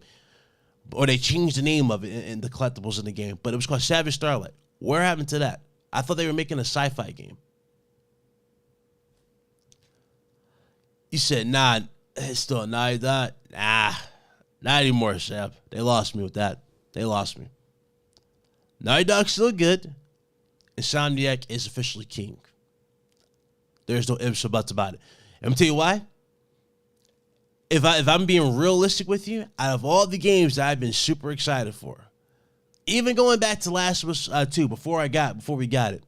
Or they changed the name of it in the collectibles in the game, but it was called Savage Starlight. Where happened to that? I thought they were making a sci-fi game. You said, nah, it's still Naughty Dog. Nah. Not anymore, Shep. They lost me with that. They lost me. Naughty Dog's still good. Insomniac is officially king. There's no ifs or buts about it. And I'm tell you why. If I'm being realistic with you, out of all the games that I've been super excited for, even going back to Last of Us 2, before we got it,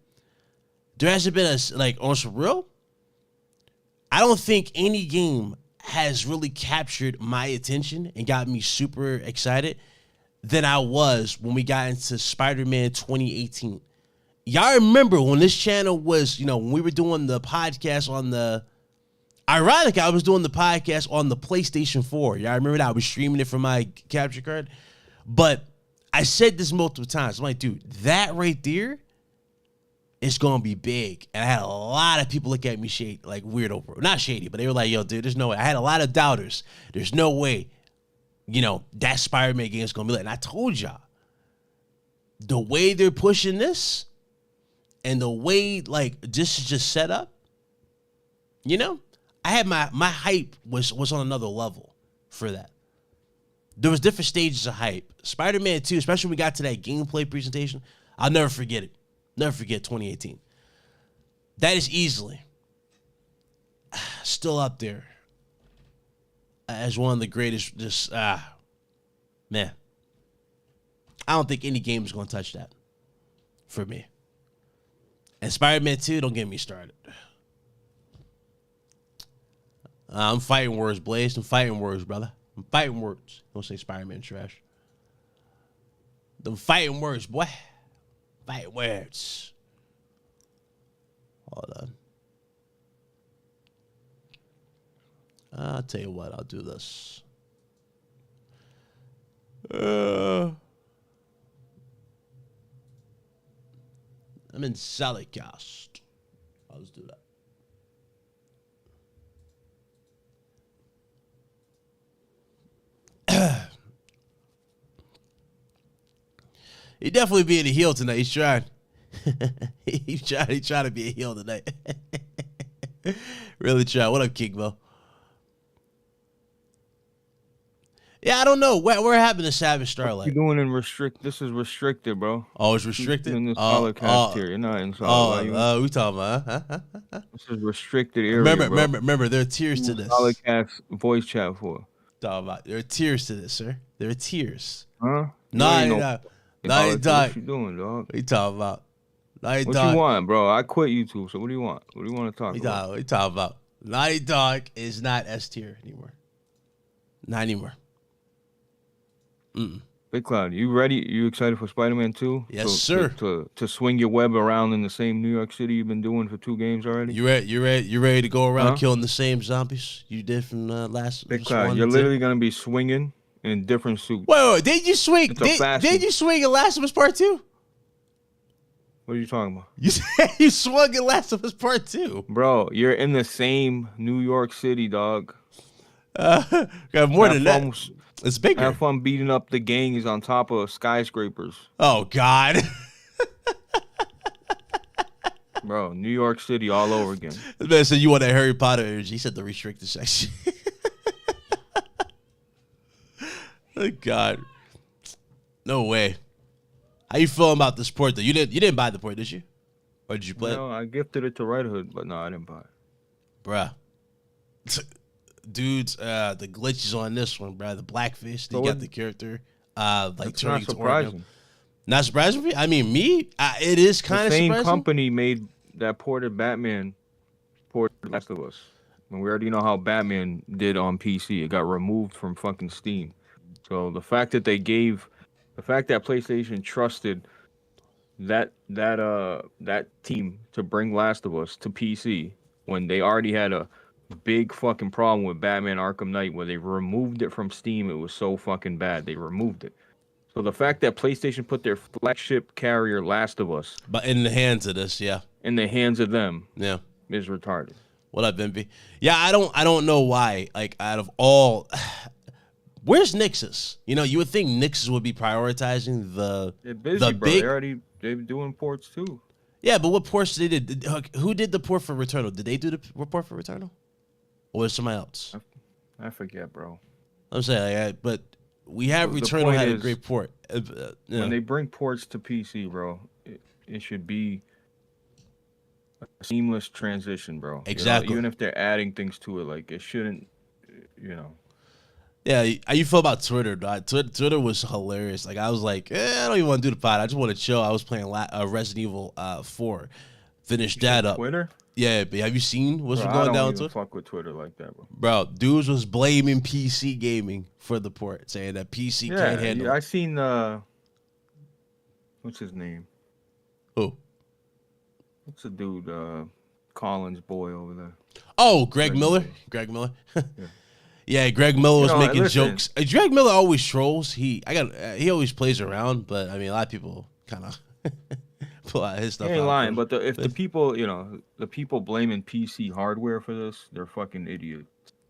there hasn't been on some real. I don't think any game has really captured my attention and got me super excited than I was when we got into Spider-Man 2018. Y'all remember when this channel was, you know, when we were doing the podcast on the, ironically, I was doing the podcast on the PlayStation 4. Y'all remember that? I was streaming it from my capture card. But I said this multiple times. I'm like, dude, that right there, it's going to be big. And I had a lot of people look at me shady, like weirdo, bro. Not shady, but they were like, yo, dude, there's no way. I had a lot of doubters. There's no way, you know, that Spider-Man game is going to be like. And I told y'all, the way they're pushing this and the way, like, this is just set up, you know, I had my hype was on another level for that. There was different stages of hype. Spider-Man 2, especially when we got to that gameplay presentation, I'll never forget it. Never forget 2018. That is easily still up there as one of the greatest. Just man, I don't think any game is going to touch that for me. And Spider-Man 2, don't get me started. I'm fighting words, Blaze. I'm fighting words, brother. I'm fighting words. Don't say Spider-Man trash. Them fighting words, boy. Fighting words. Hold on. I'll tell you what. I'll do this. I'm in Salicast. I'll just do that. He definitely being a heel tonight. He's trying. He trying to be a heel tonight. Really trying. What up, Kigbo? Yeah, I don't know. What happened to Savage Starlight? What you doing in restrict? This is restricted, bro. Oh, it's restricted? In this cast here. You're not in solid. We talking about, huh? This is restricted area, Remember, there are tiers to this. Solid cast voice chat for. Talking about, there are tiers to this, sir. There are tiers. Huh? No. What you doing, dog? What you talking about? What you want, bro? I quit YouTube, so what do you want? What do you want to talk about? What you talking about? Naughty Dog is not S tier anymore. Not anymore. Big Cloud, you ready? You excited for Spider-Man 2? Yes, sir. To swing your web around in the same New York City you've been doing for 2 games already? You ready to go around killing the same zombies you did from last? Big Cloud, you're literally gonna be swinging in different suits. Wait, did you swing? Did you swing in Last of Us Part 2? What are you talking about? You said you swung in Last of Us Part 2. Bro, you're in the same New York City, dog. Got more than that. It's bigger. Have fun beating up the gangs on top of skyscrapers. Oh, God. Bro, New York City all over again. This man said you want that Harry Potter energy. He said the restricted section. Oh, God. No way. How you feeling about this port, though? You didn't buy the port, did you? Or did you play it? No, I gifted it to Red Hood, but no, I didn't buy it. Bruh. Dudes, the glitches on this one, bruh. The blackfish, you got the character, like turning not surprising. Not surprising for you? I mean, me, it is kind of surprising. The same company made that ported Batman, ported Last of Us. And we already know how Batman did on PC. It got removed from fucking Steam. So the fact that PlayStation trusted that team to bring Last of Us to PC when they already had a big fucking problem with Batman Arkham Knight where they removed it from Steam, it was so fucking bad. They removed it. So the fact that PlayStation put their flagship carrier Last of Us, but in the hands of this, in the hands of them, is retarded. What up, Envy? Yeah, I don't know why. Like, out of all, where's Nixus? You know, you would think Nixus would be prioritizing They're busy, bro. They're doing ports too. Yeah, but what ports did they do? Who did the port for Returnal? Did they do the port for Returnal? Or was somebody else? I forget, bro. I'm saying, but we have Returnal had a great port. When they bring ports to PC, bro, it should be a seamless transition, bro. Exactly. Even if they're adding things to it, like it shouldn't, Yeah, how you feel about Twitter, dog? Twitter was hilarious. Like, I was like, I don't even want to do the pod. I just want to chill. I was playing Resident Evil 4. Finished that up. Twitter? Yeah, but have you seen what's going down? I don't even fuck with Twitter like that, bro. Bro, dudes was blaming PC gaming for the port, saying that PC can't handle it. I seen, what's his name? Who? What's the dude, Collins' boy over there? Oh, Greg Miller? Greg Miller? Yeah, Greg Miller was making jokes. Greg Miller always trolls. He always plays around, but I mean, a lot of people kind of pull out his stuff. He ain't lying, but if the people, the people blaming PC hardware for this, they're fucking idiots.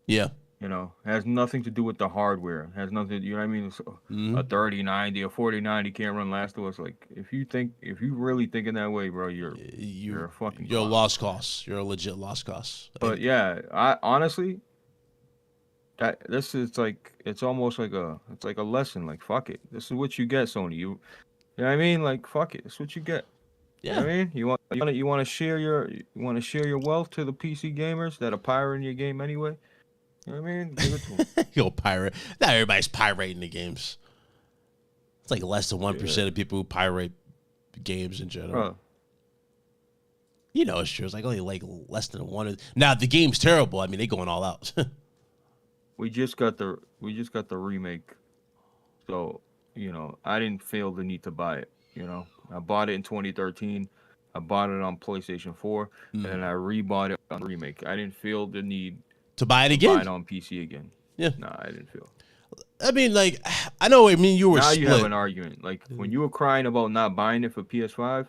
Yeah. It has nothing to do with the hardware. It has nothing, you know what I mean? A 3090, a 4090 can't run Last of Us. Like, if you really thinking that way, bro, you're a fucking. You're a lost cause. You're a legit lost cause. But yeah, I honestly. It's almost like a lesson. Like, fuck it. This is what you get, Sony. You know what I mean? Like, fuck it. This is what you get. Yeah. You know what I mean? You want to share your wealth to the PC gamers that are pirating your game anyway? You know what I mean? Give it to them. You'll pirate. Not everybody's pirating the games. It's like less than 1% of people who pirate games in general. You know, it's true. It's like only like less than one. Now the game's terrible. I mean, they going all out. We just got the remake, so I didn't feel the need to buy it. I bought it in 2013. I bought it on PlayStation 4, and then I rebought it on the remake. I didn't feel the need to buy it to again. buy it on PC again. Yeah. No, I didn't feel. I mean, like, I know. I mean, you were now split. You have an argument. Like when you were crying about not buying it for PS5,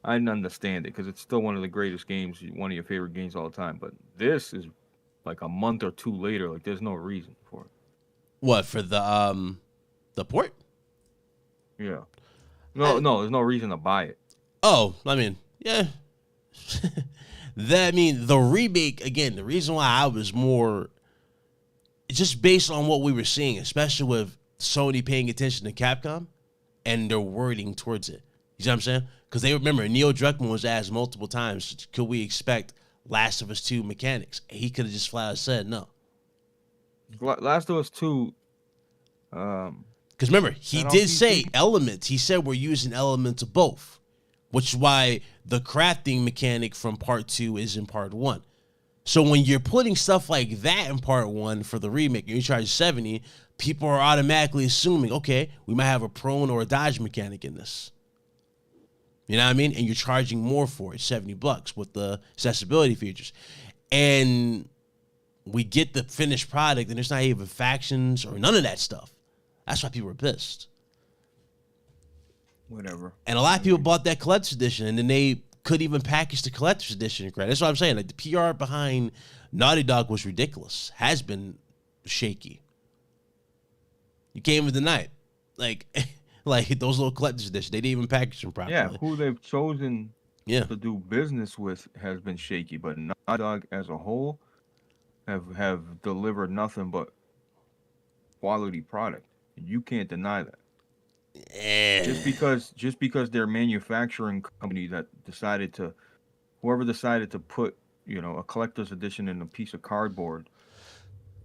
I didn't understand it because it's still one of the greatest games, one of your favorite games all the time. But this is like a month or two later. Like there's no reason for it. What, for the port? Yeah. No, there's no reason to buy it. Oh, I mean, yeah. The remake, again, the reason why I was more, just based on what we were seeing, especially with Sony paying attention to Capcom and their wording towards it. You know what I'm saying? Because they remember, Neil Druckmann was asked multiple times, could we expect Last of Us 2 mechanics? And he could have just flat out said no. Last of Us 2. Because remember, he did say elements. He said we're using elements of both, which is why the crafting mechanic from part 2 is in part 1. So when you're putting stuff like that in part 1 for the remake and you charge $70, people are automatically assuming, okay, we might have a prone or a dodge mechanic in this. You know what I mean? And you're charging more for it, $70 with the accessibility features. And we get the finished product and there's not even factions or none of that stuff. That's why people were pissed. Whatever. And a lot of people bought that collector's edition, and then they couldn't even package the collector's edition. That's what I'm saying. Like, the PR behind Naughty Dog was ridiculous. Has been shaky. You can't even deny it. Like those little collector's editions, they didn't even package them properly. Yeah, who they've chosen to do business with has been shaky, but Naughty Dog as a whole have delivered nothing but quality product. You can't deny that. Just because their manufacturing company whoever decided to put a collector's edition in a piece of cardboard,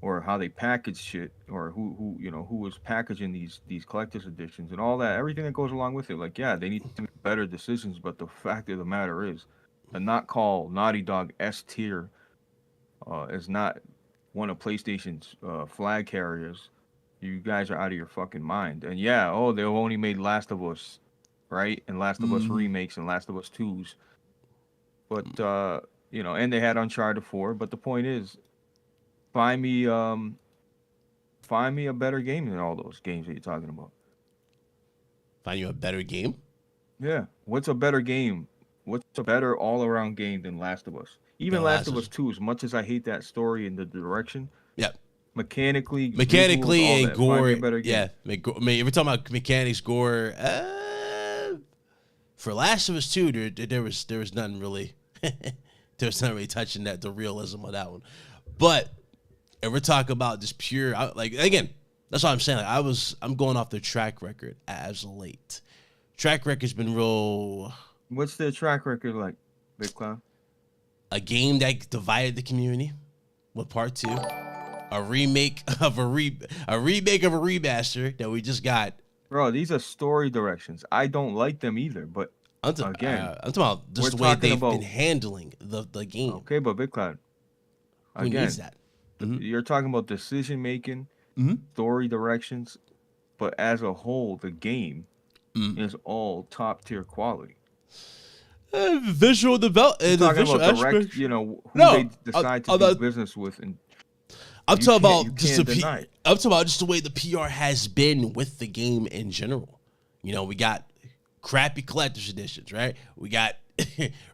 or how they package shit, or who was packaging these collector's editions and all that, everything that goes along with it. Like, yeah, they need to make better decisions, but the fact of the matter is, to not call Naughty Dog S tier is not one of PlayStation's flag carriers. You guys are out of your fucking mind. And yeah, they've only made Last of Us, right? And Last of Us remakes and Last of Us 2s. But, and they had Uncharted 4. But the point is, find me a better game than all those games that you're talking about. Find you a better game? Yeah. What's a better game? What's a better all-around game than Last of Us? Even Last of Us 2, as much as I hate that story and the direction. Yep. Mechanically visuals, and gore, yeah. If we're talking about mechanics, gore, for Last of Us 2, there was nothing really, there was nothing really touching the realism of that one. But if we're talking about just pure, again, that's what I'm saying. I'm going off the track record as of late. Track record's been real. What's their track record like, Big Clown? A game that divided the community with part 2. A remake of a remaster that we just got. Bro, these are story directions. I don't like them either, but I'm talking about just the way they've been handling the game. Okay, but Big Cloud, who needs that? You're talking about decision making, story directions, but as a whole, the game is all top tier quality. Visual development. Talking about direct, who they decide to do business with, and I'm talking about just the way the PR has been with the game in general. We got crappy collector's editions, right? We got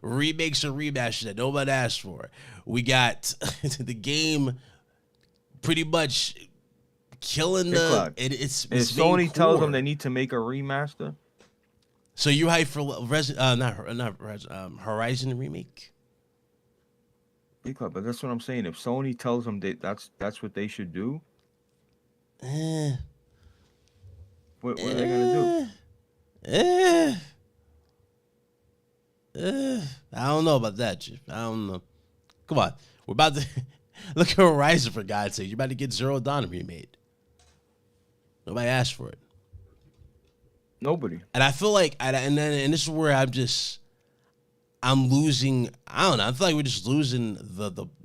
remakes and remasters that nobody asked for. We got the game pretty much killing the. It's Sony tells them they need to make a remaster. So you hype for Horizon remake? But that's what I'm saying. If Sony tells them that's what they should do, what are they gonna do? I don't know about that, Chief. I don't know. Come on, we're about to look at Horizon, for God's sake. You're about to get Zero Dawn remade. Nobody asked for it. Nobody. And I feel like, and this is where I'm losing. I don't know. I feel like we're just losing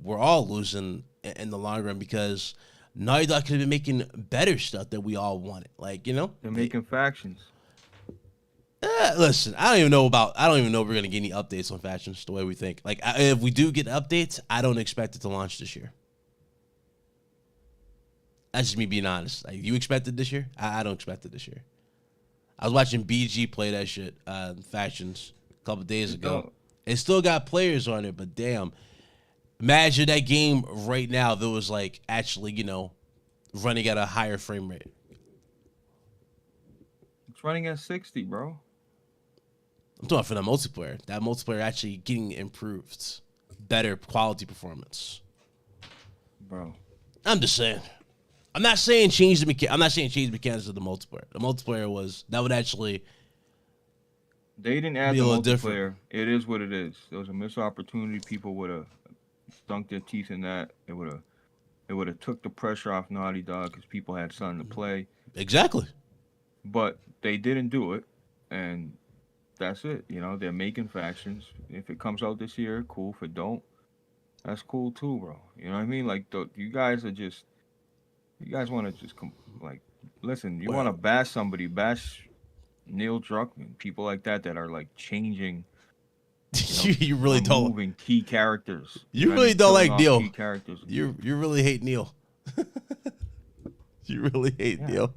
we're all losing in the long run because Naughty Dog could have been making better stuff that we all wanted. Like, you know, They're making factions. Listen, I don't even know if we're gonna get any updates on factions the way we think. Like, if we do get updates, I don't expect it to launch this year. That's just me being honest. Like, you expect it this year? I don't expect it this year. I was watching BG play that shit, factions, a couple days ago. It still got players on it, but damn, imagine that game right now that was like actually, you know, running at a higher frame rate. It's running at 60, bro. I'm talking for the multiplayer. That multiplayer actually getting improved, better quality performance. Bro, I'm just saying. I'm not saying change the mechanics of the multiplayer. The multiplayer would actually. They didn't add be the a little multiplayer. different. It is what it is. There was a missed opportunity. People would have stunk their teeth in that. It would have took the pressure off Naughty Dog because people had something to play. Exactly. But they didn't do it, and that's it. You know, they're making factions. If it comes out this year, cool. If it don't, that's cool too, bro. You know what I mean? Like, you guys want to just listen. You want to bash somebody, bash Neil Druckmann, people like that are like changing. You really don't moving key characters. You really don't like Neil. Key characters. You really hate Neil. You really hate Neil.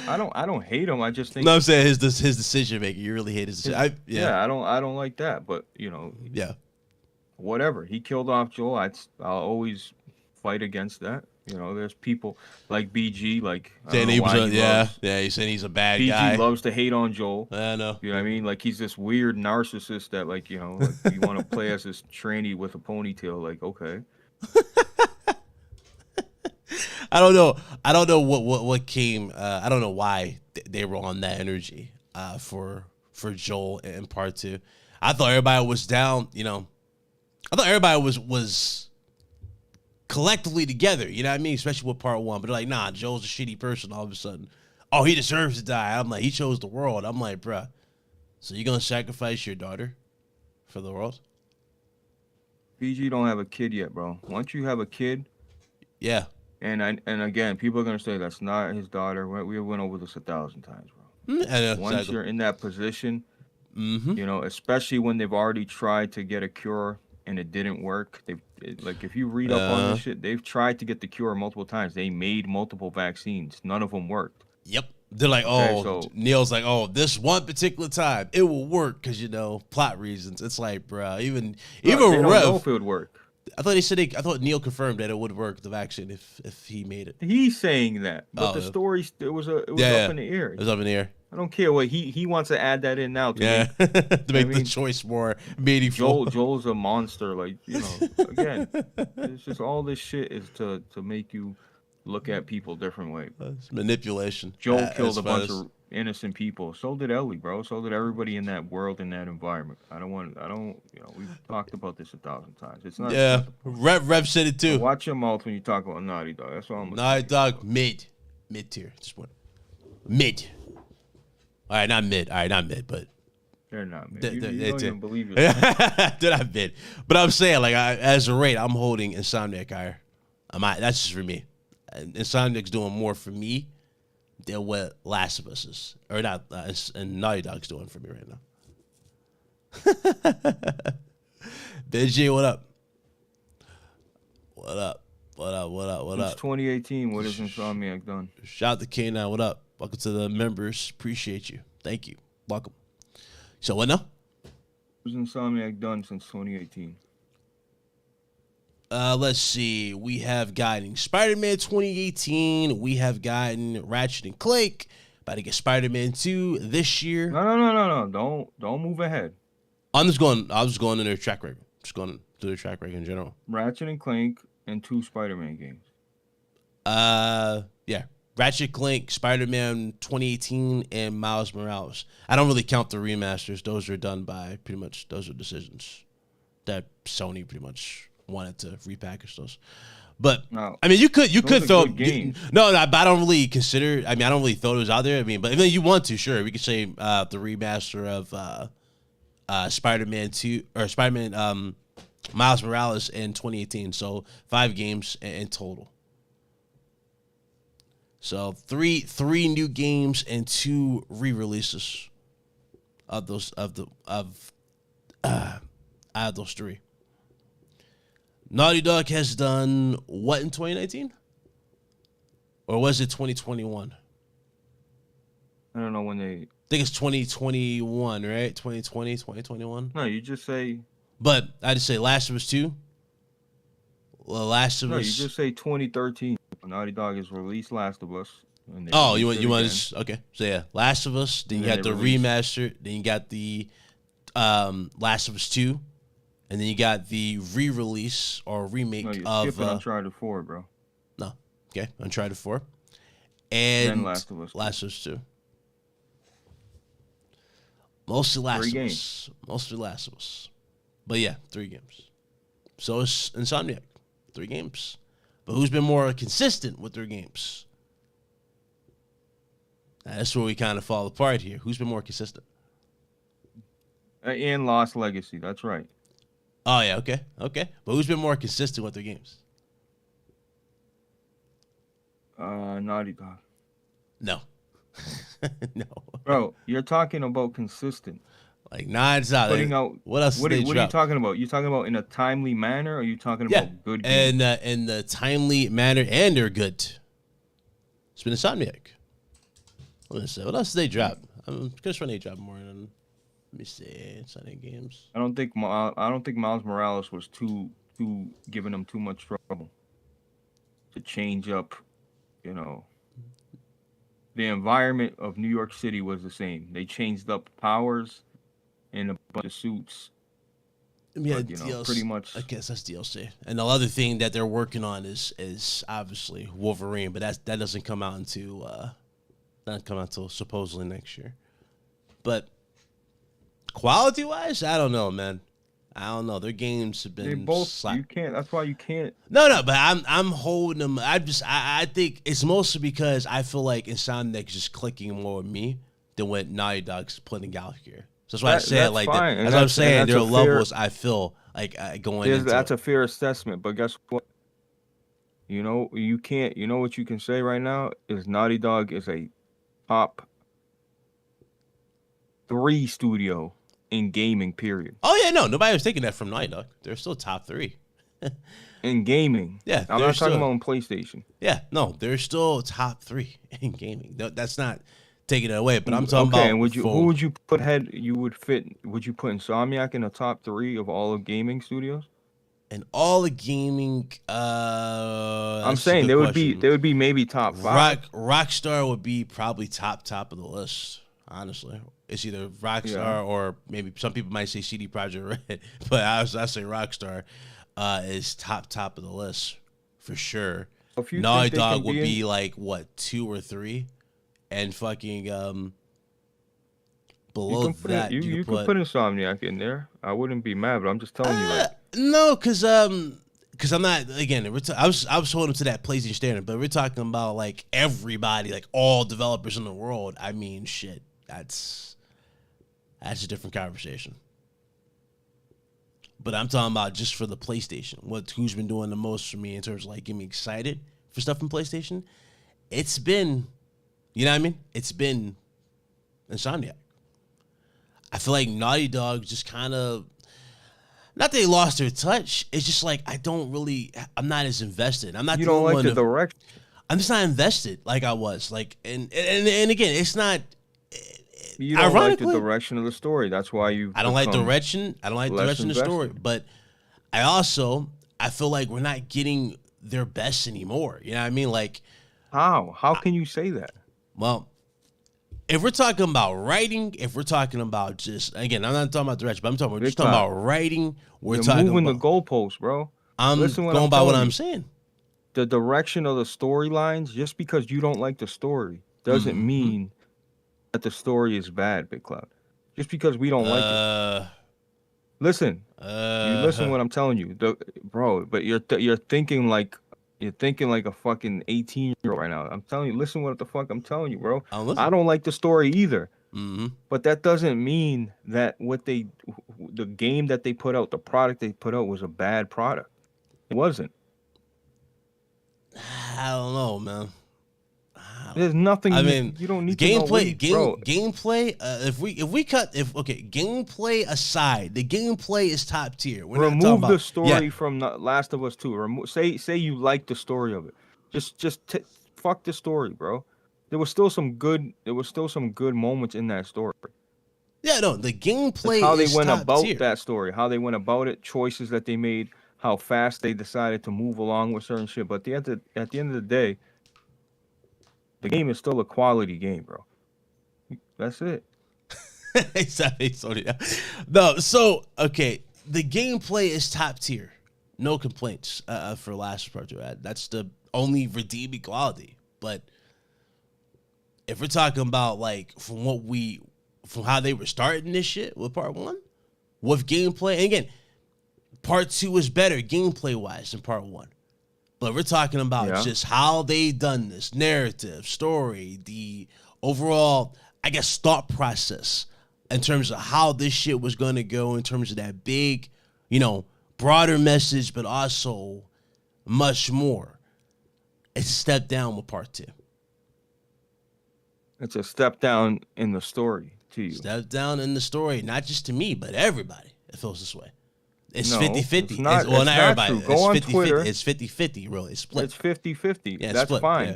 I don't hate him. I just think. No, I'm saying his decision making. You really hate his decision. I don't like that. But you know. Yeah. Whatever. He killed off Joel. I'll always fight against that. You know, there's people like BG, like saying he's saying he's a bad guy. BG loves to hate on Joel. I know. You know what I mean? Like, he's this weird narcissist that, like, you know, like, you want to play as this tranny with a ponytail. Like, okay. I don't know what came. I don't know why they were on that energy for Joel in part 2. I thought everybody was down. You know, I thought everybody was collectively together, you know what I mean? Especially with part 1. But they're like, nah, Joel's a shitty person all of a sudden. Oh, he deserves to die. I'm like, he chose the world. I'm like, bruh, so you gonna sacrifice your daughter for the world? BG don't have a kid yet, bro. Once you have a kid, yeah. And again, people are gonna say that's not his daughter. We went over this 1,000 times, bro. I know, Once you're in that position, mm-hmm. you know, especially when they've already tried to get a cure and it didn't work. Like, if you read up on this shit, they've tried to get the cure multiple times. They made multiple vaccines. None of them worked. Yep. They're like, Neil's like, this one particular time it will work because, you know, plot reasons. It's like, bro, even they don't Rev. know if it would work. I thought Neil confirmed that it would work, the vaccine, if he made it. He's saying that, but the story it was up in the air. It was up in the air. I don't care what he wants to add that in now. To make the choice more meaningful. Joel's a monster, like, you know. Again, it's just all this shit is to make you look at people a different way. It's manipulation. Joel killed a bunch of innocent people. So did Ellie, bro. So did everybody in that world, in that environment. I don't. You know, we've talked about this 1,000 times. It's not. Yeah, Rev said it too. So watch your mouth when you talk about Naughty Dog. That's all I'm. Naughty Dog mid tier. Just one mid. All right, not mid, but they're not mid. You don't even believe it. They're not mid. But I'm saying, like, as a rate, I'm holding Insomniac higher. That's just for me. Insomniac's doing more for me than what Last of Us is, or not, and Naughty Dog's doing for me right now. BG, what up? What up? It's 2018. What has Insomniac done? Shout out to K9. What up? Welcome to the members. Appreciate you. Thank you. Welcome. So what now? What has Insomniac done since 2018? Let's see. We have gotten Spider-Man 2018. We have gotten Ratchet and Clank. About to get Spider-Man 2 this year. No. Don't move ahead. I was going in their track record. Just going through their track record in general. Ratchet and Clank and 2 Spider-Man games. Yeah. Ratchet Clank, Spider-Man 2018, and Miles Morales. I don't really count the remasters. Those are done by those are decisions that Sony pretty much wanted to repackage those. But no, I mean, you could throw games. No, but I don't really consider. I mean, I don't really throw those out there. I mean, but if you want to, sure, we could say the remaster Spider-Man 2 or Spider-Man Miles Morales in 2018. So 5 games in total. So three new games and 2 re-releases of those out of those 3. Naughty Dog has done what in 2019? Or was it 2021? I don't know when they... I think it's 2021, right? 2020, 2021? No, you just say... But I just say Last of Us 2. Well, Last of Us... No, you just say 2013. Naughty Dog has released Last of Us. Oh, you want to... Okay. So, yeah. Last of Us. Then you got the remaster. Then you got the Last of Us 2. And then you got the re-release or remake you're skipping Uncharted 4, bro. No. Okay. Uncharted 4. And then Last of Us 2. Last of Us 2. Mostly Last of Us. Mostly Last of Us. But yeah, 3 games. So it's Insomniac. 3 games. But who's been more consistent with their games? That's where we kind of fall apart here. Who's been more consistent? And Lost Legacy. That's right. Oh, yeah. Okay. Okay. But who's been more consistent with their games? Naughty Dog. No. No. Bro, you're talking about consistent. Like, it's not. Putting out, what else? What are you talking about? You talking about in a timely manner, or are you talking about good games? And in the timely manner, and they're good. It's been Insomniac. What else did they drop? I'm just when they drop more than. Let me see. Insomniac Games. I don't think Miles Morales was too giving them too much trouble to change up. You know, the environment of New York City was the same. They changed up powers and a bunch of suits. Yeah, but, DLC, pretty much. I guess that's DLC. And the other thing that they're working on is obviously Wolverine, but that doesn't come out until supposedly next year. But quality wise, I don't know, man. I don't know. Their games have been. They both. You can't. That's why you can't. No. But I'm holding them. I think it's mostly because I feel like Insomniac is just clicking more with me than what Naughty Dog's putting out here. So that's why I say it like that. That's what I'm saying. There are levels I feel like going into. That's a fair assessment, but guess what? You know, you can't. You know what you can say right now is Naughty Dog is a top 3 studio in gaming, period. Oh yeah, no, nobody was taking that from Naughty Dog. They're still top 3 in gaming. Yeah, I'm not talking about on PlayStation. Yeah, no, they're still top 3 in gaming. That's not taking it away, but I'm talking about. And who would you put ahead? Would you put Insomniac in the top 3 of all of gaming studios? And all the gaming. I'm saying they would be maybe top 5. Rockstar would be probably top of the list. Honestly, it's either Rockstar or maybe some people might say CD Projekt Red, but I say Rockstar is top of the list for sure. Naughty Dog would be like what 2 or 3, and fucking below that you could put Insomniac in there. I wouldn't be mad, but I'm just telling you like. No, because I'm not, again, I was holding to that PlayStation standard, but we're talking about like everybody, like all developers in the world. I mean, shit. That's a different conversation. But I'm talking about just for the PlayStation. Who's been doing the most for me in terms of like getting me excited for stuff from PlayStation? It's been, you know what I mean? It's been Insomniac. I feel like Naughty Dog just kind of, not that they lost their touch. It's just like I'm not as invested. I'm not. You don't like the direction. I'm just not invested like I was. Like and again, it's not. You don't like the direction of the story. That's why you. I don't like direction. I don't like the direction of the story. But I feel like we're not getting their best anymore. You know what I mean? Like how? How can you say that? Well, if we're talking about writing, if we're talking about just again, I'm not talking about direction, but we're just talking about writing. You're moving the goalposts, bro. I'm going by what I'm saying. The direction of the storylines. Just because you don't like the story doesn't mean that the story is bad, Big Cloud. Just because we don't like it. Listen. You listen what I'm telling you. Bro, but you're thinking like a fucking 18-year-old right now. I'm telling you, listen what the fuck I'm telling you, bro. I don't like the story either. But that doesn't mean that the game that they put out, the product they put out, was a bad product. It wasn't. I don't know, man. There's nothing. I mean, you don't need gameplay. to know. Gameplay. Gameplay aside, the gameplay is top tier. We're not Remove talking the about, story from The Last of Us 2. Say you like the story of it. Just fuck the story, bro. There was still some good moments in that story. Yeah, no, the gameplay How they is went top about tier. that story, how they went about it, choices that they made, how fast they decided to move along with certain shit. But at the end of the day, the game is still a quality game, bro. That's it. No, so okay, the gameplay is top tier. No complaints for Last Part 2. That's the only redeeming quality. But if we're talking about like from how they were starting this shit with Part 1, with gameplay, and again, Part 2 is better gameplay wise than Part 1. But we're talking about just how they done this narrative, story, the overall, I guess, thought process in terms of how this shit was going to go in terms of that big, broader message, but also much more. It's a step down with Part 2. It's a step down in the story to you. Step down in the story, not just to me, but everybody. It feels this way. It's 50-50. It's not everybody. True. Go on Twitter. It's 50-50, really. It's split. It's 50-50. Yeah, that's split. fine.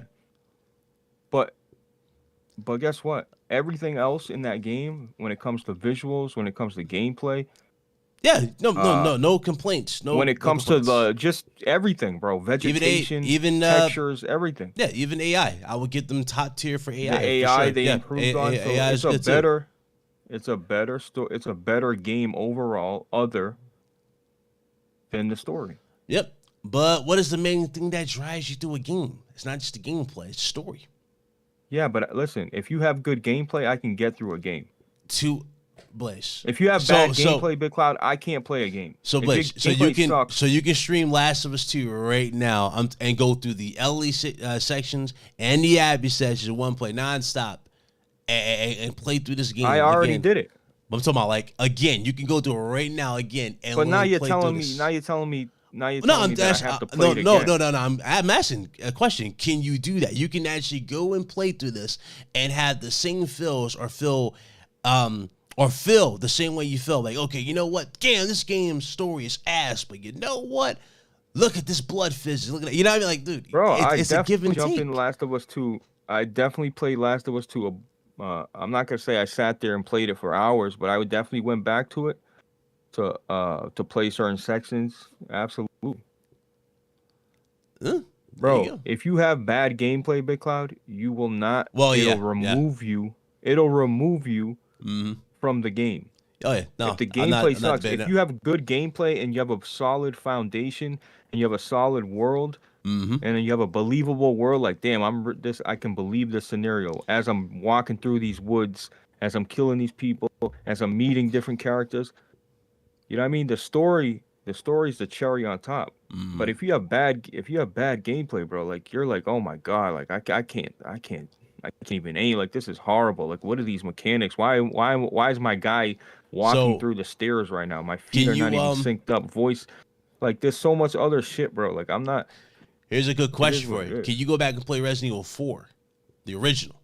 Yeah. But guess what? Everything else in that game, when it comes to visuals, when it comes to gameplay, no complaints. No. When it comes to just everything, bro, vegetation, even textures, everything. Yeah, even AI. I would get them top tier for AI. The AI sure. they improved on. So AI it's a better game overall, other than the story. Yep. But what is the main thing that drives you through a game? It's not just the gameplay, it's story. Yeah, but listen, if you have good gameplay, I can get through a game. Blaze. If you have bad gameplay, Big Cloud, I can't play a game. So Blaze, you can stream Last of Us 2 right now and go through the LE sections and the Abby sections in one play nonstop and play through this game. I already did it. I'm talking about like again. You can go through it right now again. And but now you're telling me that I have to play it again. No. I'm asking a question. Can you do that? You can actually go and play through this and have the same feels or feel the same way you feel. Like, okay, you know what? Damn, this game's story is ass, but you know what? Look at this blood physics. Look at that. You know what I mean? Like, dude, bro, it's a give and take. I definitely jumped in Last of Us 2. I definitely played Last of Us 2. I'm not gonna say I sat there and played it for hours, but I would definitely went back to it to play certain sections. Absolutely. Bro, if you have bad gameplay, Big Cloud, you will not. It'll remove you. It'll remove you from the game. Oh yeah, no. If the gameplay sucks, if you have good gameplay and you have a solid foundation and you have a solid world, and then you have a believable world, like damn, I can believe this scenario as I'm walking through these woods, as I'm killing these people, as I'm meeting different characters. You know what I mean? The story is the cherry on top. But if you have bad gameplay, bro, like you're like, oh my god, like I can't even aim. Like this is horrible. Like what are these mechanics? Why is my guy walking through the stairs right now? My feet are not even synced up. Voice, like there's so much other shit, bro. Like I'm not. Here's a good question for you. Can you go back and play Resident Evil 4, the original,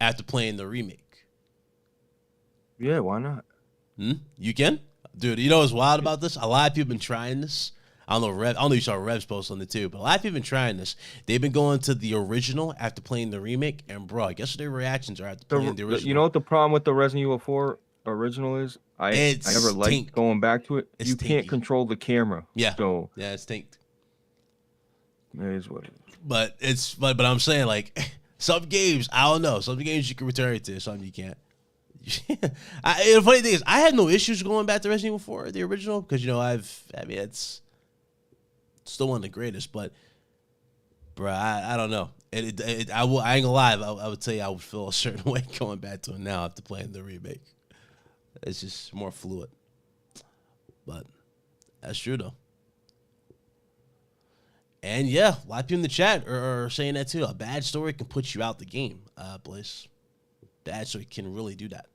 after playing the remake? Yeah, why not? You can? Dude, you know what's wild about this? A lot of people have been trying this. I don't know if you saw Rev's post on it too, but a lot of people have been trying this. They've been going to the original after playing the remake, and bro, guess what their reactions are after playing the original? You know what the problem with the Resident Evil 4 original is? I never liked going back to it. You can't control the camera. Yeah. So yeah, it's tanked. It is what it is. But I'm saying like some games, I don't know. Some games you can return it to, some you can't. The funny thing is, I had no issues going back to Resident Evil 4, the original, because it's still one of the greatest. But, bro, I don't know. I ain't gonna lie. I would tell you I would feel a certain way going back to it now after playing the remake. It's just more fluid. But that's true though. And yeah, a lot of people in the chat are saying that too. A bad story can put you out the game, Blaze. to actually can really do that.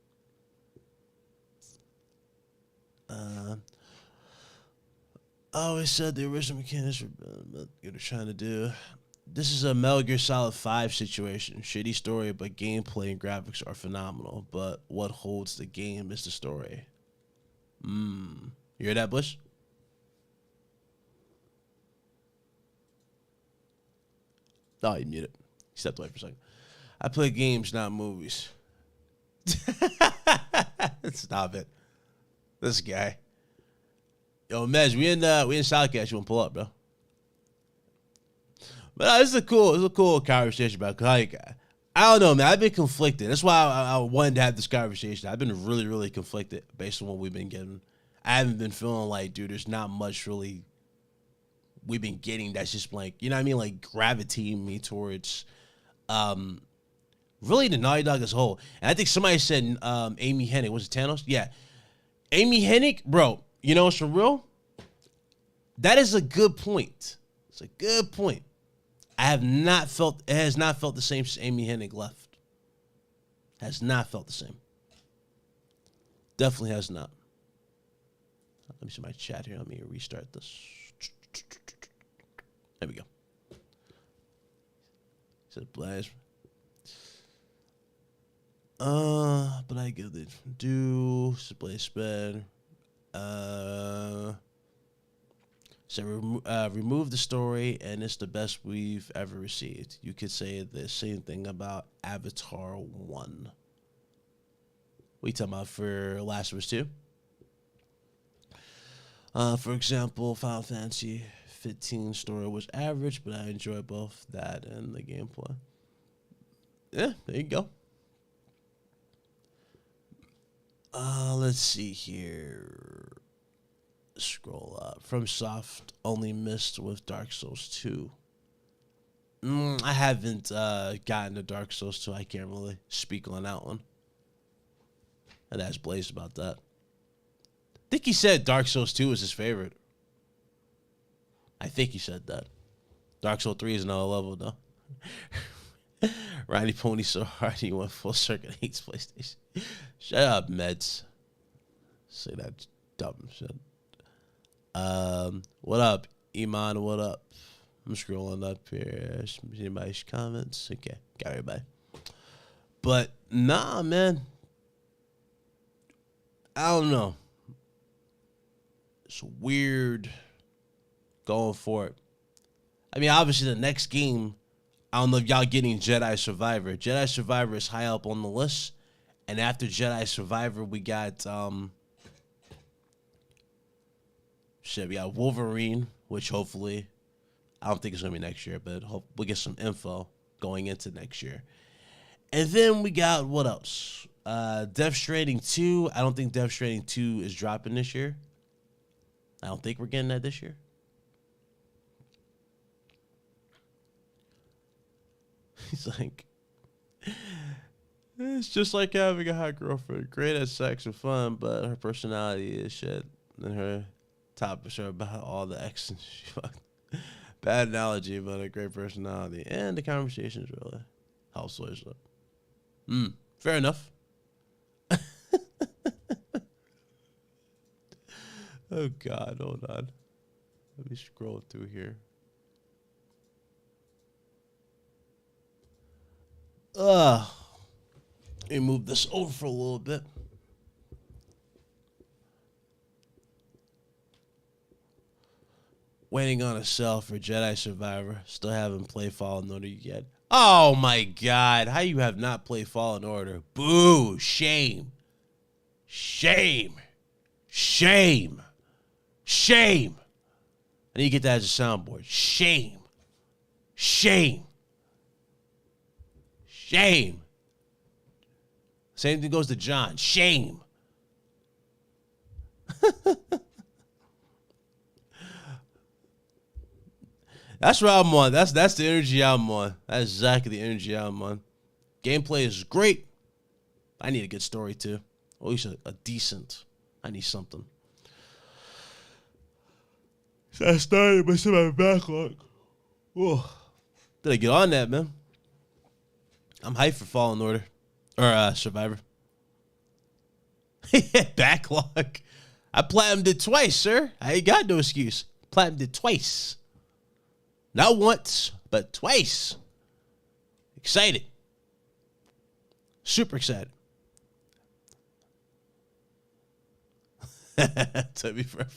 I always said the original mechanics were what you're trying to do. This is a Metal Gear Solid 5 situation. Shitty story, but gameplay and graphics are phenomenal. But what holds the game is the story. You hear that, Bush? Oh, you muted. He stepped away for a second. I play games, not movies. Stop it. This guy. Yo, Mez, we in Southcast. You want to pull up, bro? But this is a cool conversation about. Like, I don't know, man. I've been conflicted. That's why I wanted to have this conversation. I've been really, really conflicted based on what we've been getting. I haven't been feeling like, dude, there's not much really we've been getting that's just like, you know what I mean, like gravitating me towards really the Naughty Dog as a whole. And I think somebody said Amy Hennig. Was it Thanos? Yeah. Amy Hennig, bro, you know, it's for real. That is a good point. It's a good point. It has not felt the same since Amy Hennig left. Has not felt the same. Definitely has not. Let me see my chat here. Let me restart this. There we go. Said blast. But I give it do display sped. So remove the story, and it's the best we've ever received. You could say the same thing about Avatar 1. What are you talking about for Last of Us 2? For example, Final Fantasy 15 story was average, but I enjoy both that and the gameplay. Yeah, there you go. Let's see here. Scroll up. FromSoft only missed with Dark Souls 2. I haven't gotten to Dark Souls 2. I can't really speak on that one. I'd ask Blaze about that. I think he said Dark Souls 2 is his favorite. I think he said that. Dark Souls 3 is another level, though. Ronnie Pony so hard he went full circuit, hates PlayStation. Shut up, Meds. Say that dumb shit. What up, Iman? What up? I'm scrolling up here. Anybody's comments? Okay, got everybody. But nah, man. I don't know. It's weird going for it. I mean, obviously the next game, I don't know if y'all getting Jedi Survivor. Jedi Survivor is high up on the list. And after Jedi Survivor, we got we got Wolverine, which hopefully, I don't think it's going to be next year, but we'll get some info going into next year. And then we got, what else? Death Stranding 2. I don't think Death Stranding 2 is dropping this year. I don't think we're getting that this year. He's like, it's just like having a hot girlfriend. Great at sex and fun, but her personality is shit. And her topics are about all the X and she fucked. Bad analogy, but a great personality. And the conversation's really housewives up. Fair enough. Oh, God, hold on. Let me scroll through here. Let me move this over for a little bit. Waiting on a sale for Jedi Survivor. Still haven't played Fallen Order yet. Oh, my God. How you have not played Fallen Order? Boo. Shame. Shame. Shame. Shame. I need to get that as a soundboard. Shame. Shame. Shame. Same thing goes to John. Shame. That's what I'm on. That's the energy I'm on. That's exactly the energy I'm on. Gameplay is great. I need a good story too. At least a decent. I need something. So I started by my backlog. Whoa. Did I get on that, man? I'm hyped for Fallen Order. Or Survivor. Backlog. I platinumed it twice, sir. I ain't got no excuse. Platinumed it twice. Not once, but twice. Excited. Super excited. To be forever.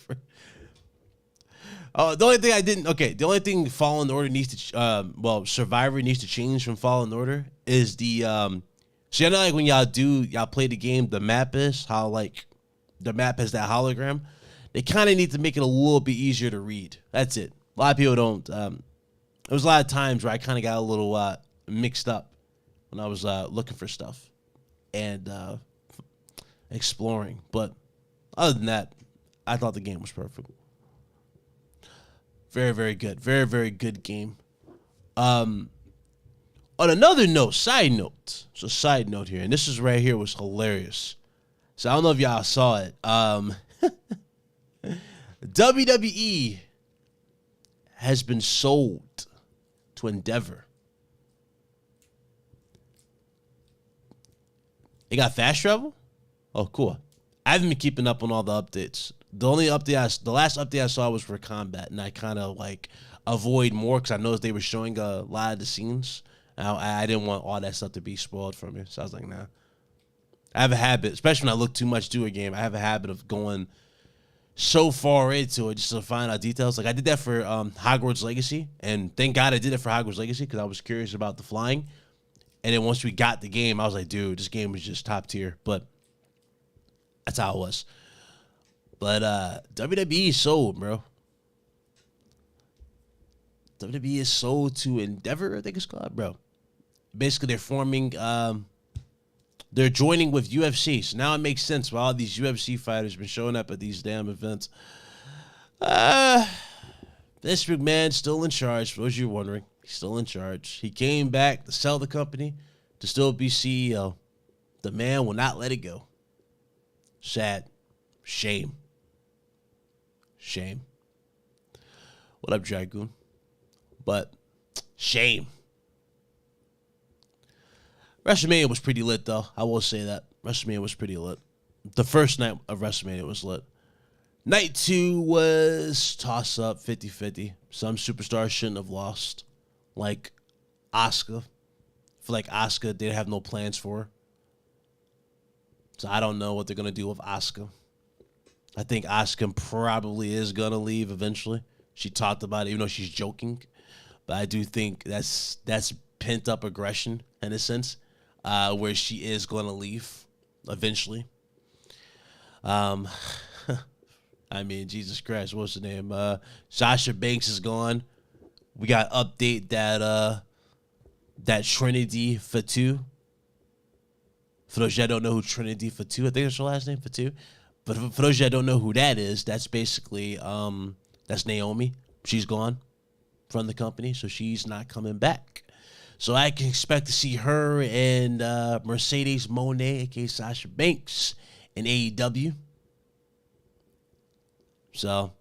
Oh, the only thing I didn't. Okay, the only thing Fallen Order needs to. Survivor needs to change from Fallen Order is the. So you know, like when y'all play the game, the map is how like the map has that hologram. They kind of need to make it a little bit easier to read. That's it. A lot of people don't. There was a lot of times where I kind of got a little mixed up when I was looking for stuff and exploring. But other than that, I thought the game was perfect. Very, very good. Very, very good game. On another note, side note. So side note here, and this is right here was hilarious. So I don't know if y'all saw it. WWE has been sold to Endeavor. It got fast travel? Oh, cool. I haven't been keeping up on all the updates. The last update I saw was for combat, and I kind of like avoid more because I noticed they were showing a lot of the scenes. I didn't want all that stuff to be spoiled for me, so I was like, nah. I have a habit, especially when I look too much to a game, I have a habit of going so far into it just to find out details. Like I did that for Hogwarts Legacy, and thank God I did it for Hogwarts Legacy because I was curious about the flying. And then once we got the game, I was like, dude, this game was just top tier. But that's how it was. But WWE is sold, bro. WWE is sold to Endeavor, I think it's called, bro. Basically, they're forming, they're joining with UFC. So now it makes sense why all these UFC fighters have been showing up at these damn events. This McMahon's still in charge, for those of you wondering. He's still in charge. He came back to sell the company, to still be CEO. The man will not let it go. Sad. Shame. Shame. What up, Dragoon? But shame. WrestleMania was pretty lit, though. I will say that. WrestleMania was pretty lit. The first night of WrestleMania was lit. Night 2 was toss-up, 50-50. Some superstars shouldn't have lost. Like Asuka. I feel like Asuka, they have no plans for her. So I don't know what they're going to do with Asuka. I think Asuka probably is going to leave eventually. She talked about it, even though she's joking. But I do think that's pent-up aggression in a sense, where she is going to leave eventually. I mean, Jesus Christ, what's the name? Sasha Banks is gone. We got update that Trinity Fatu. For those of you that don't know who Trinity Fatu, I think that's her last name, Fatu. But for those of you that don't know who that is, that's basically that's Naomi. She's gone from the company, so she's not coming back. So I can expect to see her and Mercedes Moné, aka Sasha Banks, in AEW. So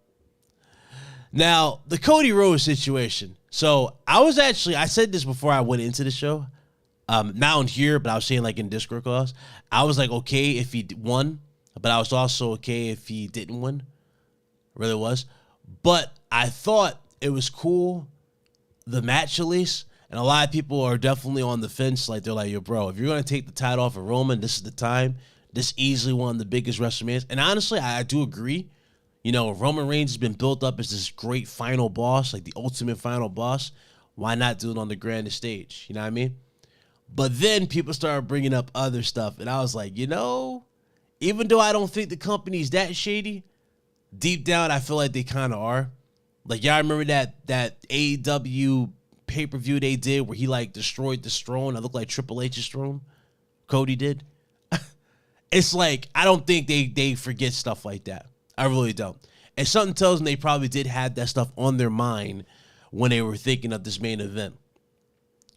now the Cody Rhodes situation. So I said this before I went into the show. Not on here, but I was saying like in Discord calls. I was like okay if he won, but I was also okay if he didn't win. Really was. But I thought it was cool, the match at least. And a lot of people are definitely on the fence. Like, they're like, yo, bro, if you're going to take the title off of Roman, this is the time. This easily one of the biggest WrestleManias. And honestly, I do agree. You know, Roman Reigns has been built up as this great final boss, like the ultimate final boss. Why not do it on the grandest stage? You know what I mean? But then people started bringing up other stuff. And I was like, you know, even though I don't think the company's that shady, deep down, I feel like they kind of are. Like, y'all remember that AEW pay-per-view they did where he, like, destroyed the throne? It looked like Triple H's throne. Cody did. It's like, I don't think they forget stuff like that. I really don't. And something tells me they probably did have that stuff on their mind when they were thinking of this main event.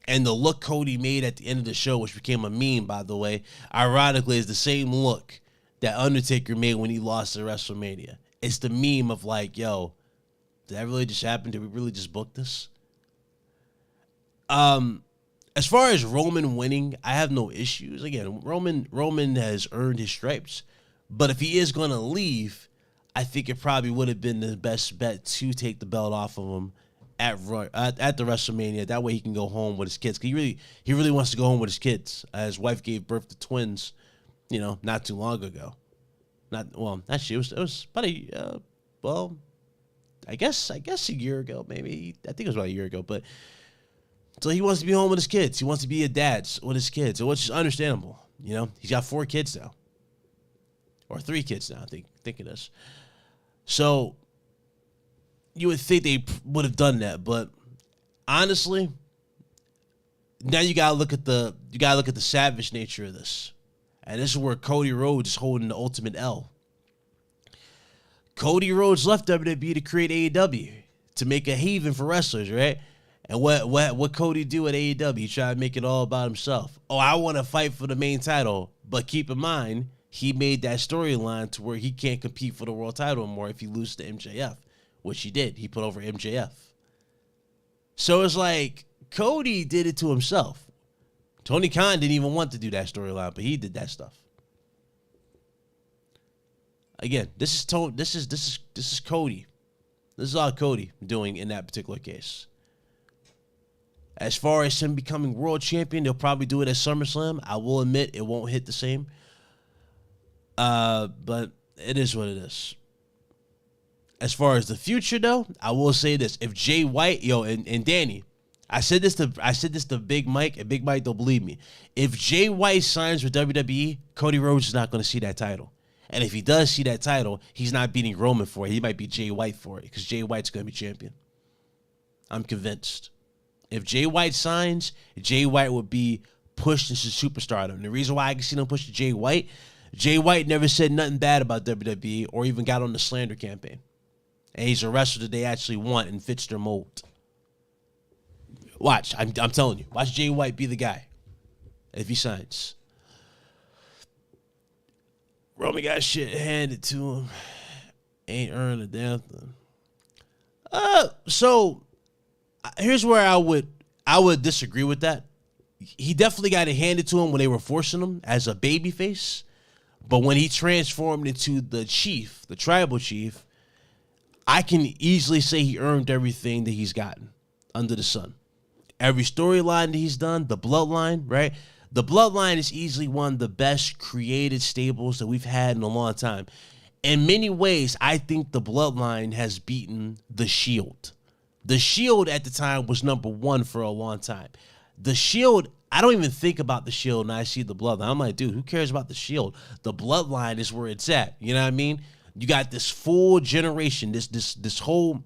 And the look Cody made at the end of the show, which became a meme, by the way, ironically, is the same look that Undertaker made when he lost at WrestleMania. It's the meme of like, yo, did that really just happen? Did we really just book this? As As far as Roman winning, I have no issues. Again, Roman has earned his stripes, but if he is going to leave, I think it probably would have been the best bet to take the belt off of him at the WrestleMania. That way he can go home with his kids. 'Cause he really wants to go home with his kids. His wife gave birth to twins, not too long ago. Actually, it was about I guess a year ago, maybe. I think it was about a year ago, but. So he wants to be home with his kids. He wants to be a dad with his kids, which is understandable. He's got 4 kids now, or 3 kids now. I think it is. So you would think they would have done that, but honestly, now you gotta look at the savage nature of this, and this is where Cody Rhodes is holding the ultimate L. Cody Rhodes left WWE to create AEW to make a haven for wrestlers, right? And what Cody do at AEW? He tried to make it all about himself. Oh, I want to fight for the main title, but keep in mind, he made that storyline to where he can't compete for the world title anymore if he loses to MJF, which he did. He put over MJF. So it's like Cody did it to himself. Tony Khan didn't even want to do that storyline, but he did that stuff. Again, this is Cody. This is all Cody doing in that particular case. As far as him becoming world champion, they'll probably do it at SummerSlam. I will admit it won't hit the same. But it is what it is. As far as the future, though, I will say this. If Jay White, and Danny, I said this to Big Mike, and Big Mike don't believe me. If Jay White signs with WWE, Cody Rhodes is not going to see that title. And if he does see that title, he's not beating Roman for it. He might be Jay White for it because Jay White's going to be champion. I'm convinced. If Jay White signs, Jay White would be pushed into superstardom. And the reason why I can see them push to Jay White never said nothing bad about WWE or even got on the slander campaign. And he's a wrestler that they actually want and fits their mold. Watch, I'm telling you. Watch Jay White be the guy if he signs. Roman got shit handed to him. Ain't earned a damn thing. So here's where I would disagree with that. He definitely got it handed to him when they were forcing him as a babyface. But when he transformed into the chief, the tribal chief, I can easily say he earned everything that he's gotten under the sun. Every storyline that he's done, the bloodline, right? The bloodline is easily one of the best created stables that we've had in a long time. In many ways, I think the bloodline has beaten the Shield. The Shield at the time was number 1 for a long time. The Shield, I don't even think about the Shield and I see the bloodline. I'm like, dude, who cares about the Shield? The bloodline is where it's at. You know what I mean? You got this full generation, this whole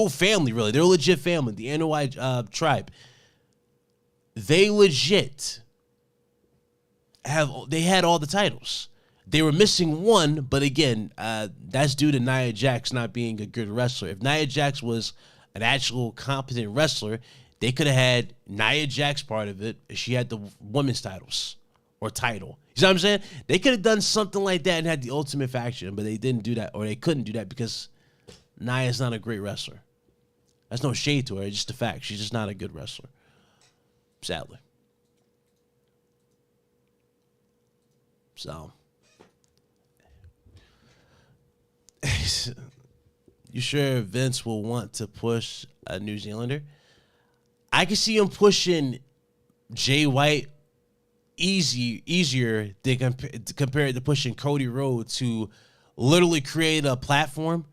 family, really. They're a legit family, the NOI tribe. They legit had all the titles. They were missing one, but again, that's due to Nia Jax not being a good wrestler. If Nia Jax was an actual competent wrestler, they could have had Nia Jax part of it. She had the women's titles or title. You know what I'm saying? They could have done something like that and had the Ultimate Faction, but they didn't do that, or they couldn't do that because Nia's not a great wrestler. That's no shade to her. It's just a fact. She's just not a good wrestler. Sadly. So. You sure Vince will want to push a New Zealander? I can see him pushing Jay White easier than compared to pushing Cody Rhodes to literally create a platform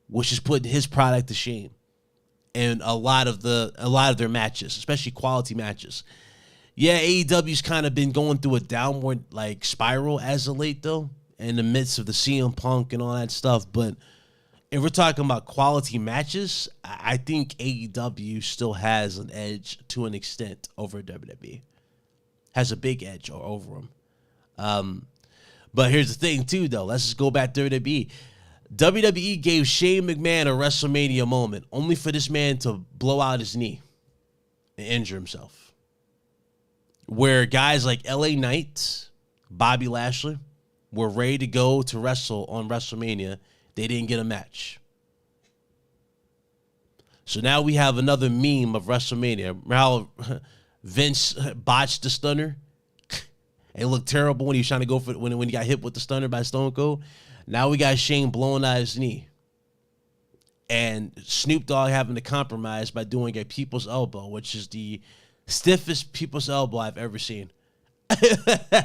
which is putting his product to shame in a lot of their matches, especially quality matches. Yeah, AEW's kind of been going through a downward spiral as of late though, in the midst of the CM Punk and all that stuff, but if we're talking about quality matches, I think AEW still has an edge to an extent over WWE. Has a big edge over them. But here's the thing, too, though. Let's just go back to WWE. WWE gave Shane McMahon a WrestleMania moment, only for this man to blow out his knee and injure himself. Where guys like LA Knight, Bobby Lashley, were ready to go to wrestle on WrestleMania. They didn't get a match. So now we have another meme of WrestleMania. Vince botched the stunner. It looked terrible when he was trying to go for when he got hit with the stunner by Stone Cold. Now we got Shane blowing out his knee. And Snoop Dogg having to compromise by doing a people's elbow, which is the stiffest people's elbow I've ever seen.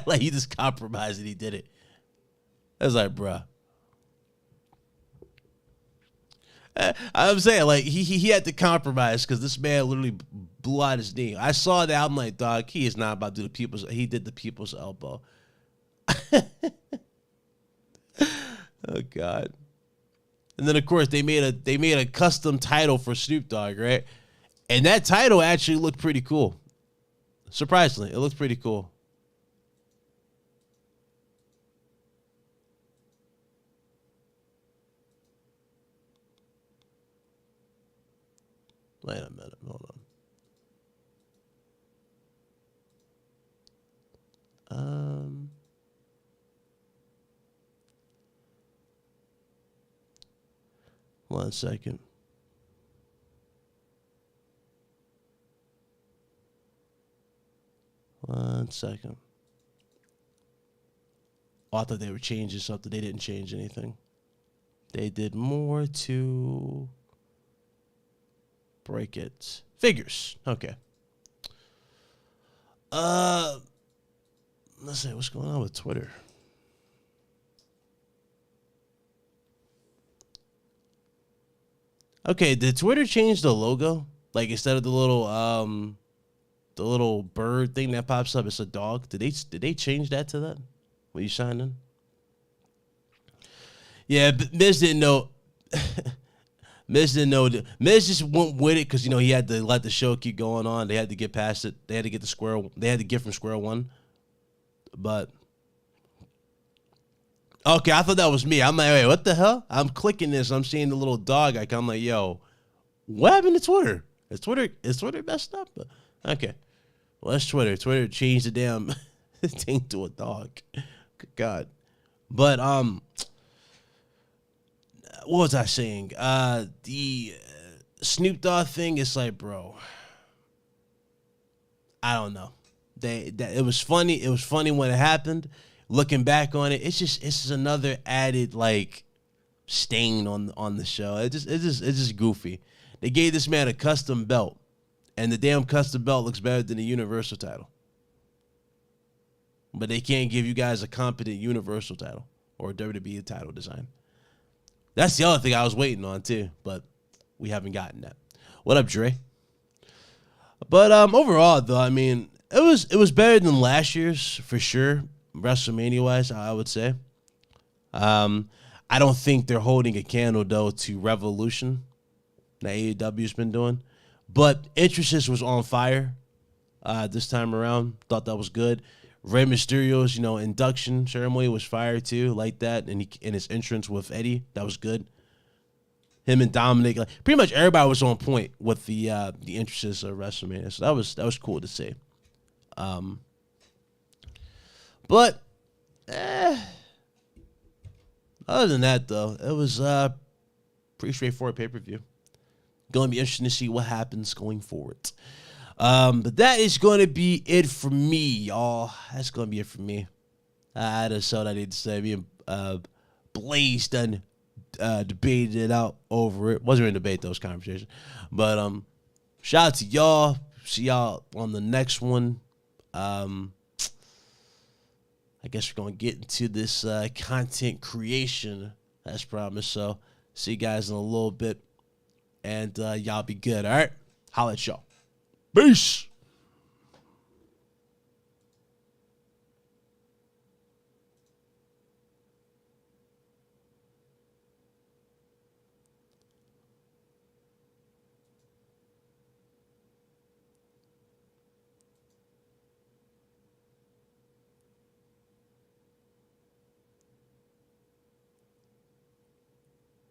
Like, he just compromised and he did it. I was like, bruh. I'm saying, like, he had to compromise because this man literally blew out his knee. I saw that. I'm like, dog, he is not about to do the people's. He did the people's elbow. Oh God. And then of course they made a custom title for Snoop Dogg, right? And that title actually looked pretty cool. Surprisingly, it looked pretty cool. Wait a minute, hold on. 1 second. Oh, I thought they were changing something. They didn't change anything. They did more to break it. Figures. Okay. Let's see what's going on with Twitter. Okay, did Twitter change the logo? Like, instead of the little bird thing that pops up, it's a dog. Did they change that to that when you signed in? Yeah, Miz didn't know. Miz didn't know. Miz just went with it because, you know, he had to let the show keep going on. They had to get past it. They had to get They had to get from square one. But okay, I thought that was me. I'm like, wait, what the hell? I'm clicking this. I'm seeing the little dog icon. I'm like, yo, what happened to Twitter? Is Twitter messed up? Okay. Well, that's Twitter. Twitter changed the damn thing to a dog. Good God. But what was I saying? The Snoop Dogg thing is like, bro, I don't know. It was funny. It was funny when it happened. Looking back on it, it's just another added like stain on the show. It's just goofy. They gave this man a custom belt, and the damn custom belt looks better than the Universal title. But they can't give you guys a competent Universal title or a WWE title design. That's the other thing I was waiting on too, but we haven't gotten that. What up, Dre? But overall, though, I mean, it was better than last year's for sure. WrestleMania wise, I would say. I don't think they're holding a candle though to Revolution that AEW's been doing, but Interest was on fire this time around. Thought that was good. Rey Mysterio's induction ceremony was fire too, like that, and his entrance with Eddie, that was good. Him and Dominic, like, pretty much everybody was on point with the Interests of WrestleMania, so that was cool to see. But, other than that, though, it was pretty straightforward pay-per-view. Going to be interesting to see what happens going forward. But that is going to be it for me, y'all. That's going to be it for me. I had a show that I need to say. Me and Blaze done debated it out over it. Wasn't really a debate, those conversations. But shout out to y'all. See y'all on the next one. I guess we're going to get into this content creation as promised. So, see you guys in a little bit. And y'all be good, all right? Holla at y'all. Peace.